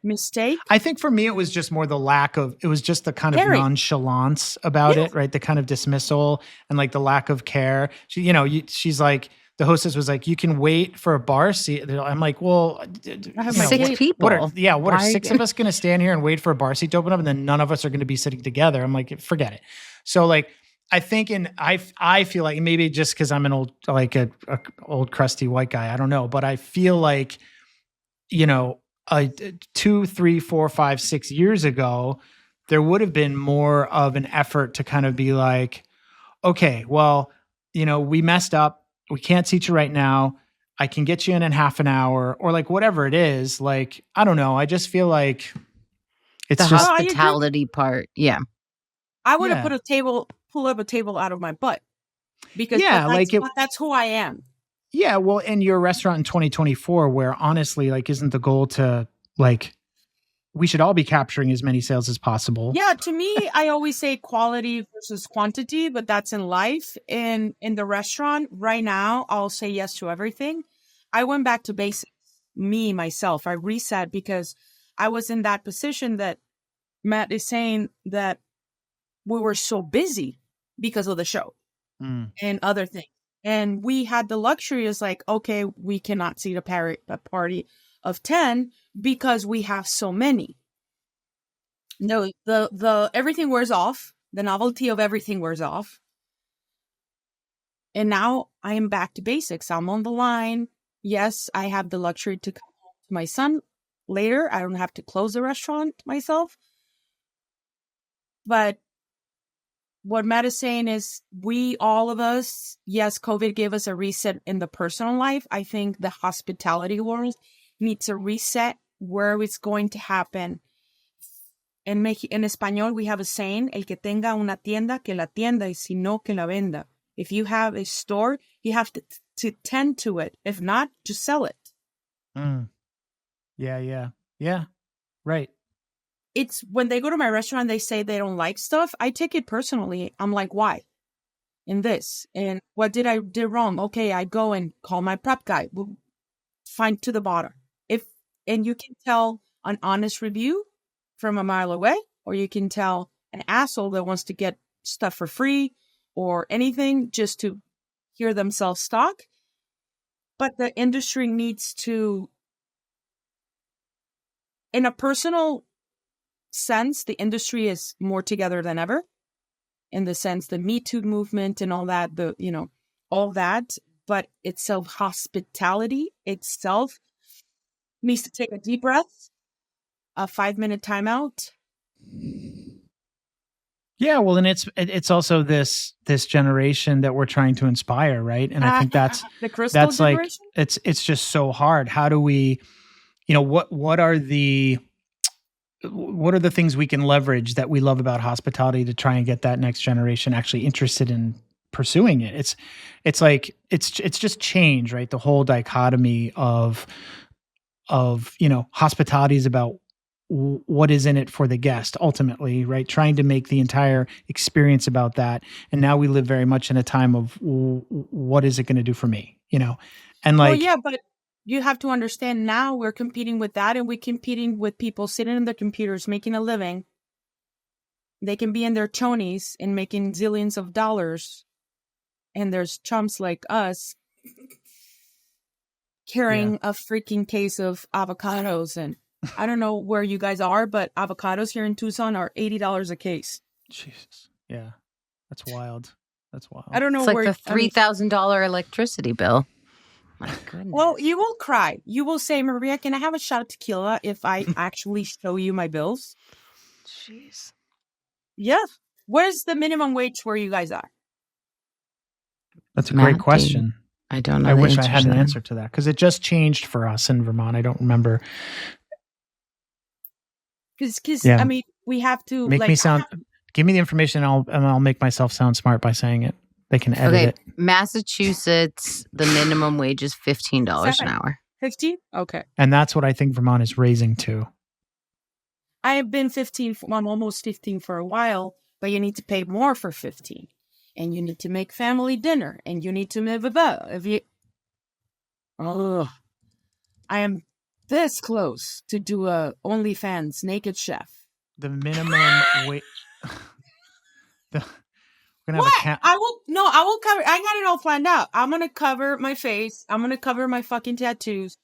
mistake. I think for me, it was just more it was just the kind of nonchalance about it, right? The kind of dismissal and the lack of care. She's like, the hostess was like, you can wait for a bar seat. I'm like, well, I have 6 people. What are 6 of us going to stand here and wait for a bar seat to open up? And then none of us are going to be sitting together. I'm like, forget it. So I think, I feel like maybe just because I'm an old, a old crusty white guy, I don't know, but I feel 2, 3, 4, 5, 6 years ago, there would have been more of an effort to kind of be like, okay, well, we messed up. We can't seat you right now. I can get you in half an hour or whatever it is. I don't know. I just feel like it's the just hospitality part. Yeah. I would have pull up a table out of my butt because that's who I am. Yeah. Well, and your restaurant in 2024, where honestly, isn't the goal to we should all be capturing as many sales as possible. Yeah. To me, I always say quality versus quantity, but that's in life. In the restaurant right now, I'll say yes to everything. I went back to basics. Myself, I reset because I was in that position that Matt is saying that we were so busy because of the show and other things. And we had the luxury is okay, we cannot seat a party of 10 because we have so many. No, the everything wears off. The novelty of everything wears off. And now I am back to basics. I'm on the line. Yes, I have the luxury to come home to my son later. I don't have to close the restaurant myself. But what Matt is saying is all of us, yes, COVID gave us a reset in the personal life. I think the hospitality world needs a reset where it's going to happen. En español, we have a saying, el que tenga una tienda, que la tienda, y si no, que la venda. If you have a store, you have to tend to it. If not, just sell it. Yeah. Right. it's when they go to my restaurant, they say they don't like stuff. I take it personally. I'm like, why? In this, and what did I do wrong? Okay, I go and call my prep guy. We'll find to the bottom. And you can tell an honest review from a mile away, or you can tell an asshole that wants to get stuff for free or anything just to hear themselves talk. But the industry needs to, in a personal sense, the industry is more together than ever. In the sense, the Me Too movement and all that, all that. But itself, hospitality itself needs to take a deep breath, a 5-minute timeout. Yeah, well, and it's also this generation that we're trying to inspire, right? And I think that's the crystal generation. Like it's just so hard. How do we, what are the things we can leverage that we love about hospitality to try and get that next generation actually interested in pursuing it? It's like it's just change, right? The whole dichotomy of hospitality is about what is in it for the guest ultimately, right? Trying to make the entire experience about that. And now we live very much in a time of what is it going to do for me, and like, well, yeah, but you have to understand now we're competing with that, and we're competing with people sitting in their computers making a living. They can be in their chonies and making zillions of dollars. And there's chumps like us carrying a freaking case of avocados. And I don't know where you guys are, but avocados here in Tucson are $80 a case. Jesus. Yeah. That's wild. I don't know it's where. It's like the $3,000 electricity bill. My goodness. Well, you will cry. You will say, Maria, can I have a shot of tequila if I actually show you my bills? Jeez. Yeah. Where's the minimum wage where you guys are? That's a great question. I don't know. I wish I had an answer to that because it just changed for us in Vermont. I don't remember. Because I mean, we have to make me sound. Give me the information, and I'll make myself sound smart by saying it. They can edit it. Massachusetts, the minimum wage is $15 an hour. 15? Okay. And that's what I think Vermont is raising to. I have been 15. I'm almost 15 for a while, but you need to pay more for 15. And you need to make family dinner, and you need to move about. I am this close to do a OnlyFans naked chef. The minimum wage. What? I will cover. I got it all planned out. I'm gonna cover my face. I'm gonna cover my fucking tattoos.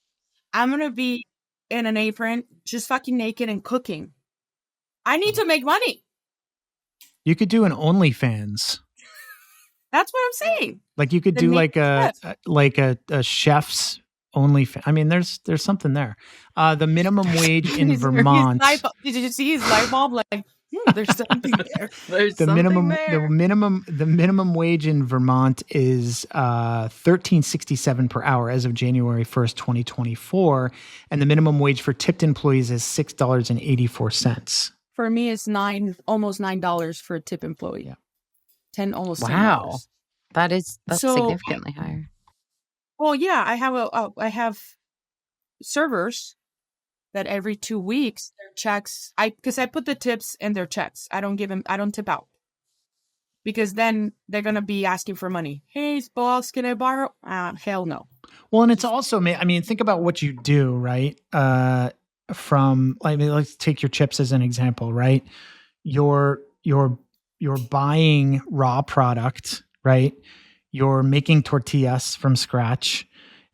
I'm gonna be in an apron, just fucking naked and cooking. I need to make money. You could do an OnlyFans. That's what I'm saying. Like you could do like a chef's OnlyFans. I mean, there's something there. The minimum wage in Vermont. Did you see his light bulb? Like, there's something there. The minimum wage in Vermont is $13.67 per hour as of January 1st, 2024, and the minimum wage for tipped employees is $6.84. For me, it's almost $9 for a tip employee. Yeah. Almost $10. Wow, that's significantly higher. Well, yeah, I have servers that every 2 weeks their checks. Because I put the tips in their checks. I don't tip out because then they're gonna be asking for money. Hey, boss, can I borrow? Hell no. Well, and it's also, I mean, think about what you do, right? Let's take your chips as an example, right? You're buying raw product, right? You're making tortillas from scratch.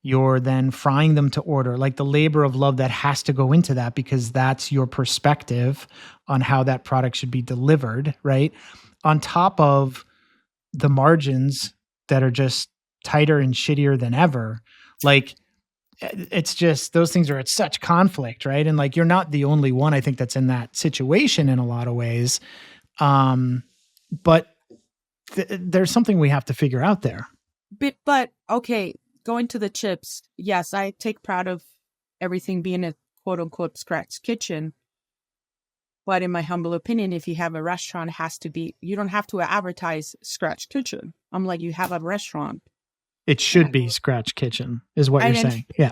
You're then frying them to order, like the labor of love that has to go into that because that's your perspective on how that product should be delivered, right? On top of the margins that are just tighter and shittier than ever. Like, it's just, those things are at such conflict, right? And like, you're not the only one, I think, that's in that situation in a lot of ways. But there's something we have to figure out there. But okay, going to the chips. Yes, I take pride of everything being a quote unquote scratch kitchen. But in my humble opinion, if you have a restaurant, it has to be, you don't have to advertise scratch kitchen. I'm like, you have a restaurant. It should be scratch kitchen is what you're saying. Yeah.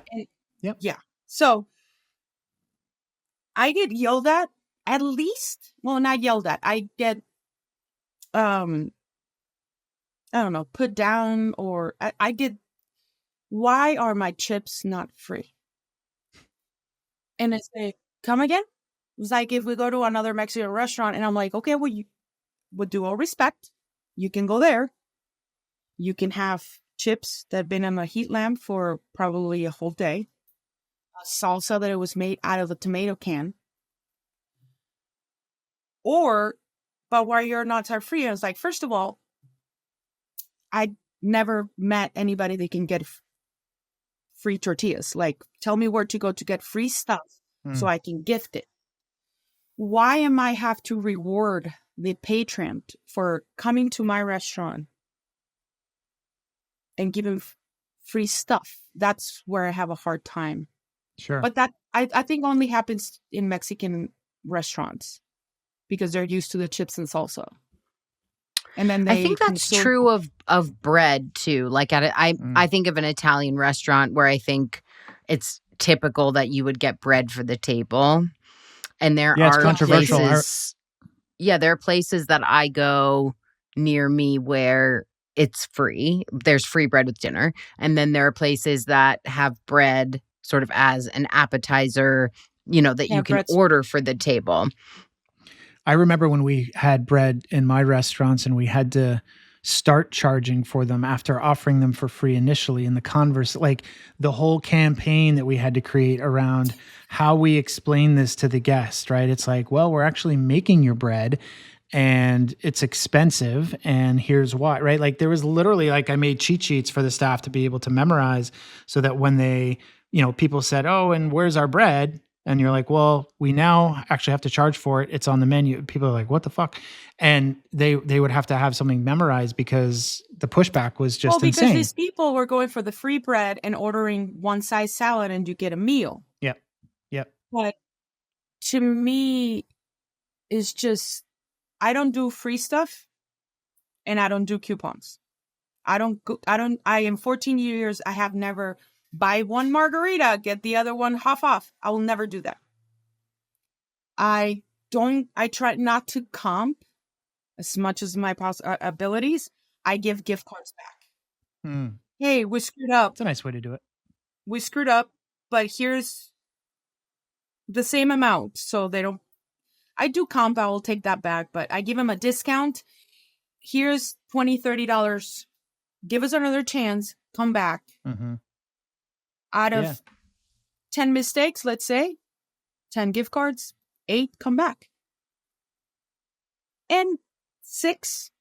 Yeah. So I get yelled at at least, well, not yelled at. I get, I don't know, put down, or I get, why are my chips not free? And I say, come again? It's like if we go to another Mexican restaurant and I'm like, okay, well, with due all respect, you can go there. You can have chips that have been on a heat lamp for probably a whole day. A salsa that it was made out of a tomato can. But why you're not tire free? I was like, first of all, I never met anybody that can get free tortillas. Like, tell me where to go to get free stuff so I can gift it. Why am I have to reward the patron for coming to my restaurant and giving free stuff? That's where I have a hard time. Sure. But that I think only happens in Mexican restaurants because they're used to the chips and salsa. And then I think that's true of bread too. Like I think of an Italian restaurant where I think it's typical that you would get bread for the table. And there are controversial. places. There are places that I go near me where it's free. There's free bread with dinner. And then there are places that have bread sort of as an appetizer, that you can order for the table. I remember when we had bread in my restaurants and we had to start charging for them after offering them for free initially, in the converse, like the whole campaign that we had to create around how we explain this to the guest, right? It's like, well, we're actually making your bread and it's expensive and here's why, right? Like there was literally, like, I made cheat sheets for the staff to be able to memorize so that when they, people said, oh, and where's our bread? And you're like, well, we now actually have to charge for it. It's on the menu. People are like, what the fuck? And they would have to have something memorized because the pushback was just insane. Because these people were going for the free bread and ordering one size salad and you get a meal. Yep. But to me, it's just, I don't do free stuff and I don't do coupons. In 14 years, I have never buy one margarita, get the other one half off. I will never do that. I try not to comp as much as my abilities. I give gift cards back. Hey, we screwed up. It's a nice way to do it. We screwed up, but here's the same amount. So I do comp, I will take that back, but I give them a discount. Here's $20, $30. Give us another chance. Come back. Out of 10 mistakes, let's say, 10 gift cards, 8 come back. And 6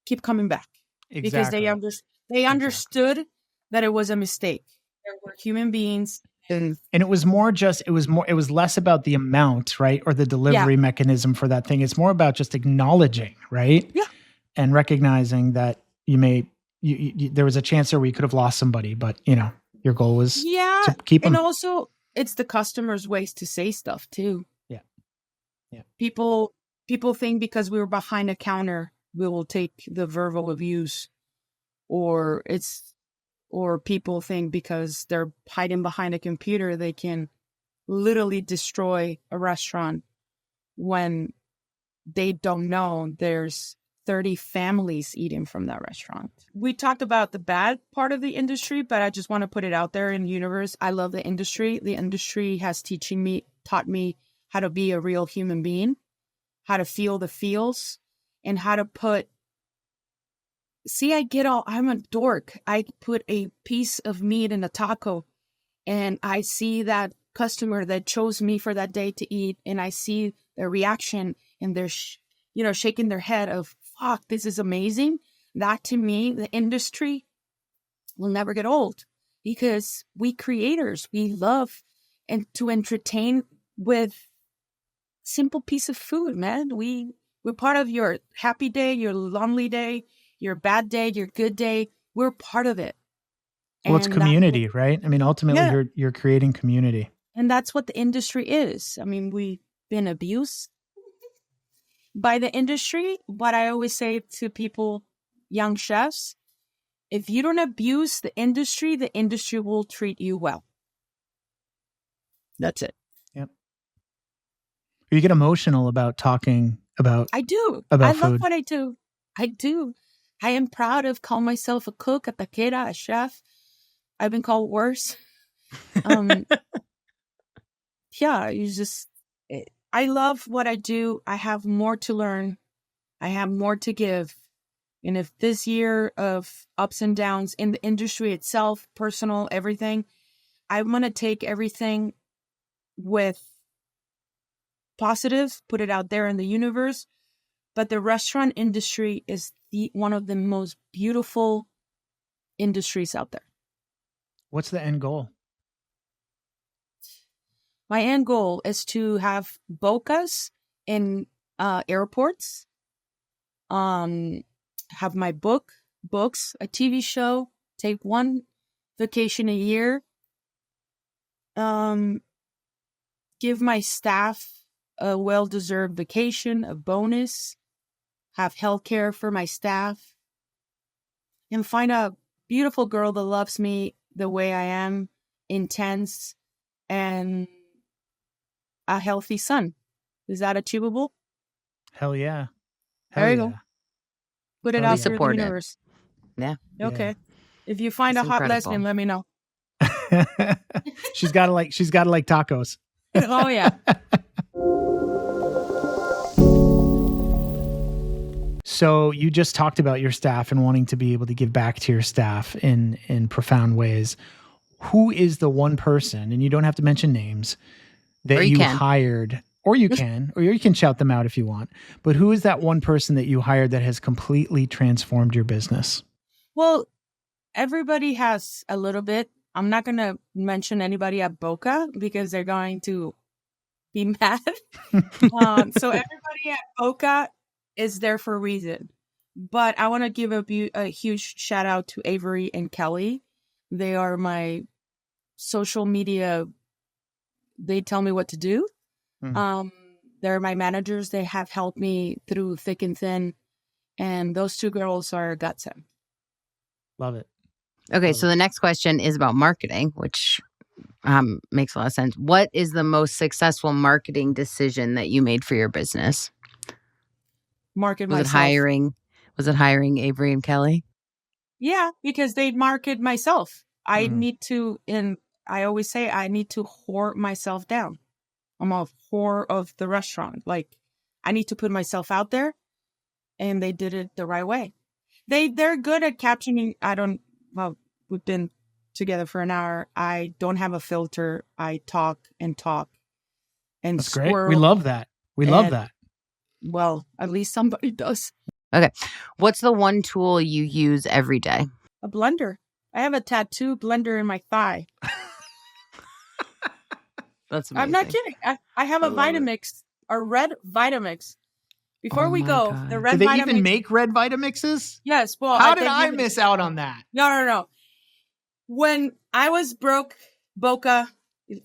keep coming back. Exactly. Because they understood that it was a mistake. There were human beings. And it was less about the amount, right? Or the delivery mechanism for that thing. It's more about just acknowledging, right? Yeah. And recognizing that there was a chance there where you could have lost somebody, but your goal was to keep them. And also, it's the customer's ways to say stuff too. Yeah. People think because we were behind a counter, we will take the verbal abuse, or people think because they're hiding behind a computer, they can literally destroy a restaurant when they don't know there's 30 families eating from that restaurant. We talked about the bad part of the industry, but I just want to put it out there in the universe. I love the industry. The industry has taught me how to be a real human being, how to feel the feels, and how to I'm a dork. I put a piece of meat in a taco and I see that customer that chose me for that day to eat, and I see their reaction and they're shaking their head of, fuck, this is amazing. That, to me, the industry will never get old because we creators, we love to entertain with simple piece of food, man. We're part of your happy day, your lonely day, your bad day, your good day. We're part of it. Well, it's community, right? I mean, ultimately, you're creating community. And that's what the industry is. I mean, we've been abused by the industry. But I always say to people, young chefs, if you don't abuse the industry will treat you well. That's it. Yep. You get emotional about talking about I do. about I food. love what I do. I do. I am proud of calling myself a cook, a taquera, a chef. I've been called worse. Yeah, I love what I do. I have more to learn. I have more to give. And if this year of ups and downs in the industry itself, personal, everything, I'm going to take everything with positive, put it out there in the universe. But the restaurant industry is one of the most beautiful industries out there. What's the end goal? My end goal is to have Bocas in airports. Have my books, a TV show, take one vacation a year. Give my staff a well-deserved vacation, a bonus, have healthcare for my staff, and find a beautiful girl that loves me the way I am, intense, and a healthy son. Is that achievable? Hell yeah. There you go. Put it Totally out there in the support it. universe. Yeah. Okay. Yeah. If you find It's a hot incredible. lesbian, let me know. She's got to like tacos. Oh, yeah. So you just talked about your staff and wanting to be able to give back to your staff in profound ways. Who is the one person, and you don't have to mention names, that Or you can. hired, or you can shout them out if you want, but who is that one person that you hired that has completely transformed your business? Well, everybody has a little bit. I'm not going to mention anybody at Boca because they're going to be mad. So everybody at Boca is there for a reason. But I want to give a huge shout out to Avery and Kelly. They are my social media. They tell me what to do. They're my managers. They have helped me through thick and thin. And those two girls are godsend. Love it. Okay, so the next question is about marketing, which makes a lot of sense. What is the most successful marketing decision that you made for your business? Market Was myself. it hiring Avery and Kelly? Yeah, because they market myself. I need to, and I always say I need to whore myself down. I'm a whore of the restaurant. Like, I need to put myself out there, and they did it the right way. They're good at capturing. We've been together for an hour. I don't have a filter. I talk and talk. And That's great. squirrel. We love that. We love that. Well, at least somebody does. Okay. What's the one tool you use every day? A blender. I have a tattoo blender in my thigh. That's amazing. I'm not kidding. I have a Vitamix, a red Vitamix. Before we go, God. the red Do they Vitamix. even make red Vitamixes? Yes. Well, How did think I you- miss out on that? No. When I was broke, Boca,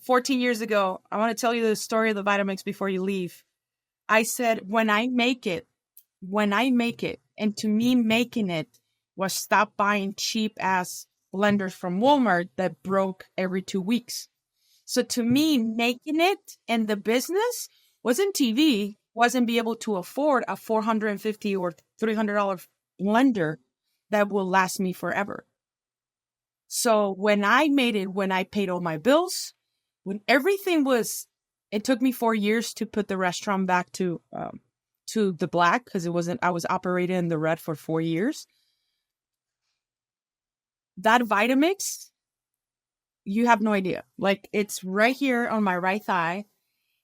14 years ago, I want to tell you the story of the Vitamix before you leave. I said, when I make it, and to me making it was stop buying cheap ass blenders from Walmart that broke every 2 weeks. So to me, making it and the business wasn't TV, wasn't be able to afford a $450 or $300 blender that will last me forever. So when I made it, when I paid all my bills, when everything was, it took me 4 years to put the restaurant back to the black because I was operating in the red for 4 years. That Vitamix, you have no idea. Like, it's right here on my right thigh.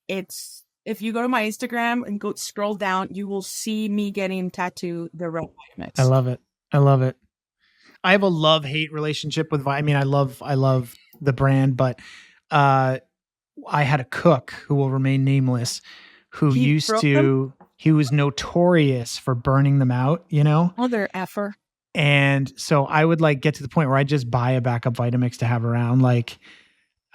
If you go to my Instagram and go scroll down, you will see me getting tattooed the red Vitamix. I love it. I have a love-hate relationship with I love the brand, but I had a cook who will remain nameless who He was notorious for burning them out, you know? Mother effer. And so I would like get to the point where I just buy a backup Vitamix to have around. Like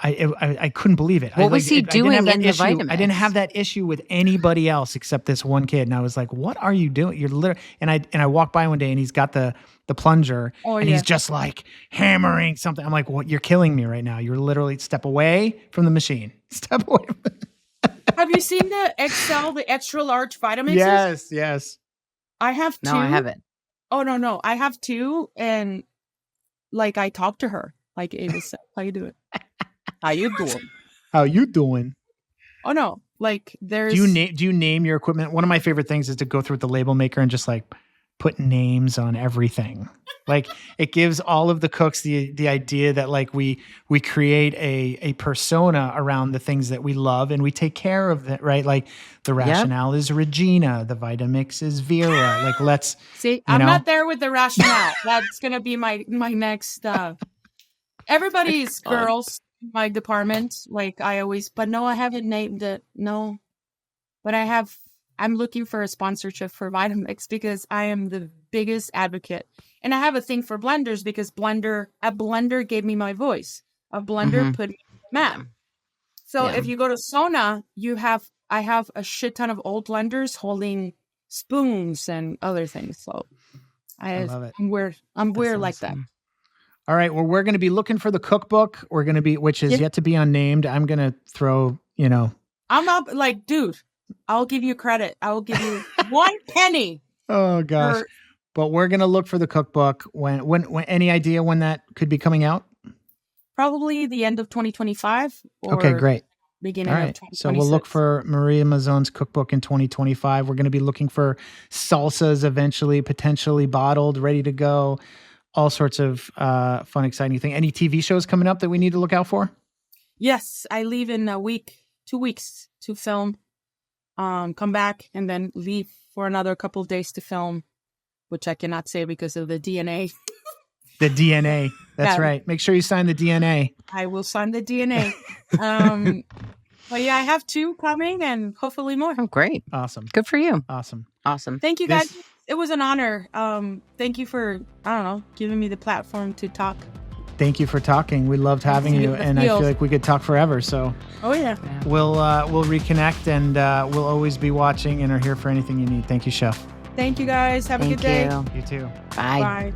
I couldn't believe it. What was he doing in the Vitamix? I didn't Vitamix? have that issue with anybody else except this one kid. And I was like, what are you doing? You're literally, and I walked by one day and he's got the plunger and he's just like hammering something. I'm like, what? You're killing me right now. You're literally step away from the machine. Step away. Have you seen the XL, the extra large Vitamixes? Yes. I have 2. No, I haven't. Oh, no. I have 2. And like, I talk to her. Like, Ava said, how you doing? How you doing? How you doing? Oh, no. Like, there's... Do you name your equipment? One of my favorite things is to go through with the label maker and just like put names on everything. Like, it gives all of the cooks the idea that like we create a persona around the things that we love and we take care of it, right? Like the rationale is Regina, the Vitamix is Vera. Like, let's see. I'm not there with the rationale. That's gonna be my next. Everybody's girls in my department. Like I always, but no, I haven't named it. No, but I'm looking for a sponsorship for Vitamix because I am the biggest advocate. And I have a thing for blenders because a blender gave me my voice. A blender put me on the map. So if you go to Sona, I have a shit ton of old blenders holding spoons and other things. So I love it. I'm weird like that. All right. Well, we're going to be looking for the cookbook. We're going to be, which is yet to be unnamed. I'm going to throw, I'm up like, dude, I'll give you credit. I will give you 1 penny. Oh gosh. But we're going to look for the cookbook. When any idea when that could be coming out? Probably the end of 2025. Okay, great. Beginning of 2026. So we'll look for Maria Mazon's cookbook in 2025. We're going to be looking for salsas eventually, potentially bottled, ready to go. All sorts of fun, exciting things. Any TV shows coming up that we need to look out for? Yes, I leave in 2 weeks to film. Come back and then leave for another couple of days to film, which I cannot say because of the DNA. The DNA. That's right. Make sure you sign the DNA. I will sign the DNA. But yeah, I have 2 coming and hopefully more. Oh, great. Awesome. Good for you. Awesome. Thank you guys. It was an honor. Thank you for, giving me the platform to talk. Thank you for talking. We loved having you, and I feel like we could talk forever. So, we'll reconnect, and we'll always be watching and are here for anything you need. Thank you, Chef. Thank you, guys. Have a good day. You too. Bye. Bye.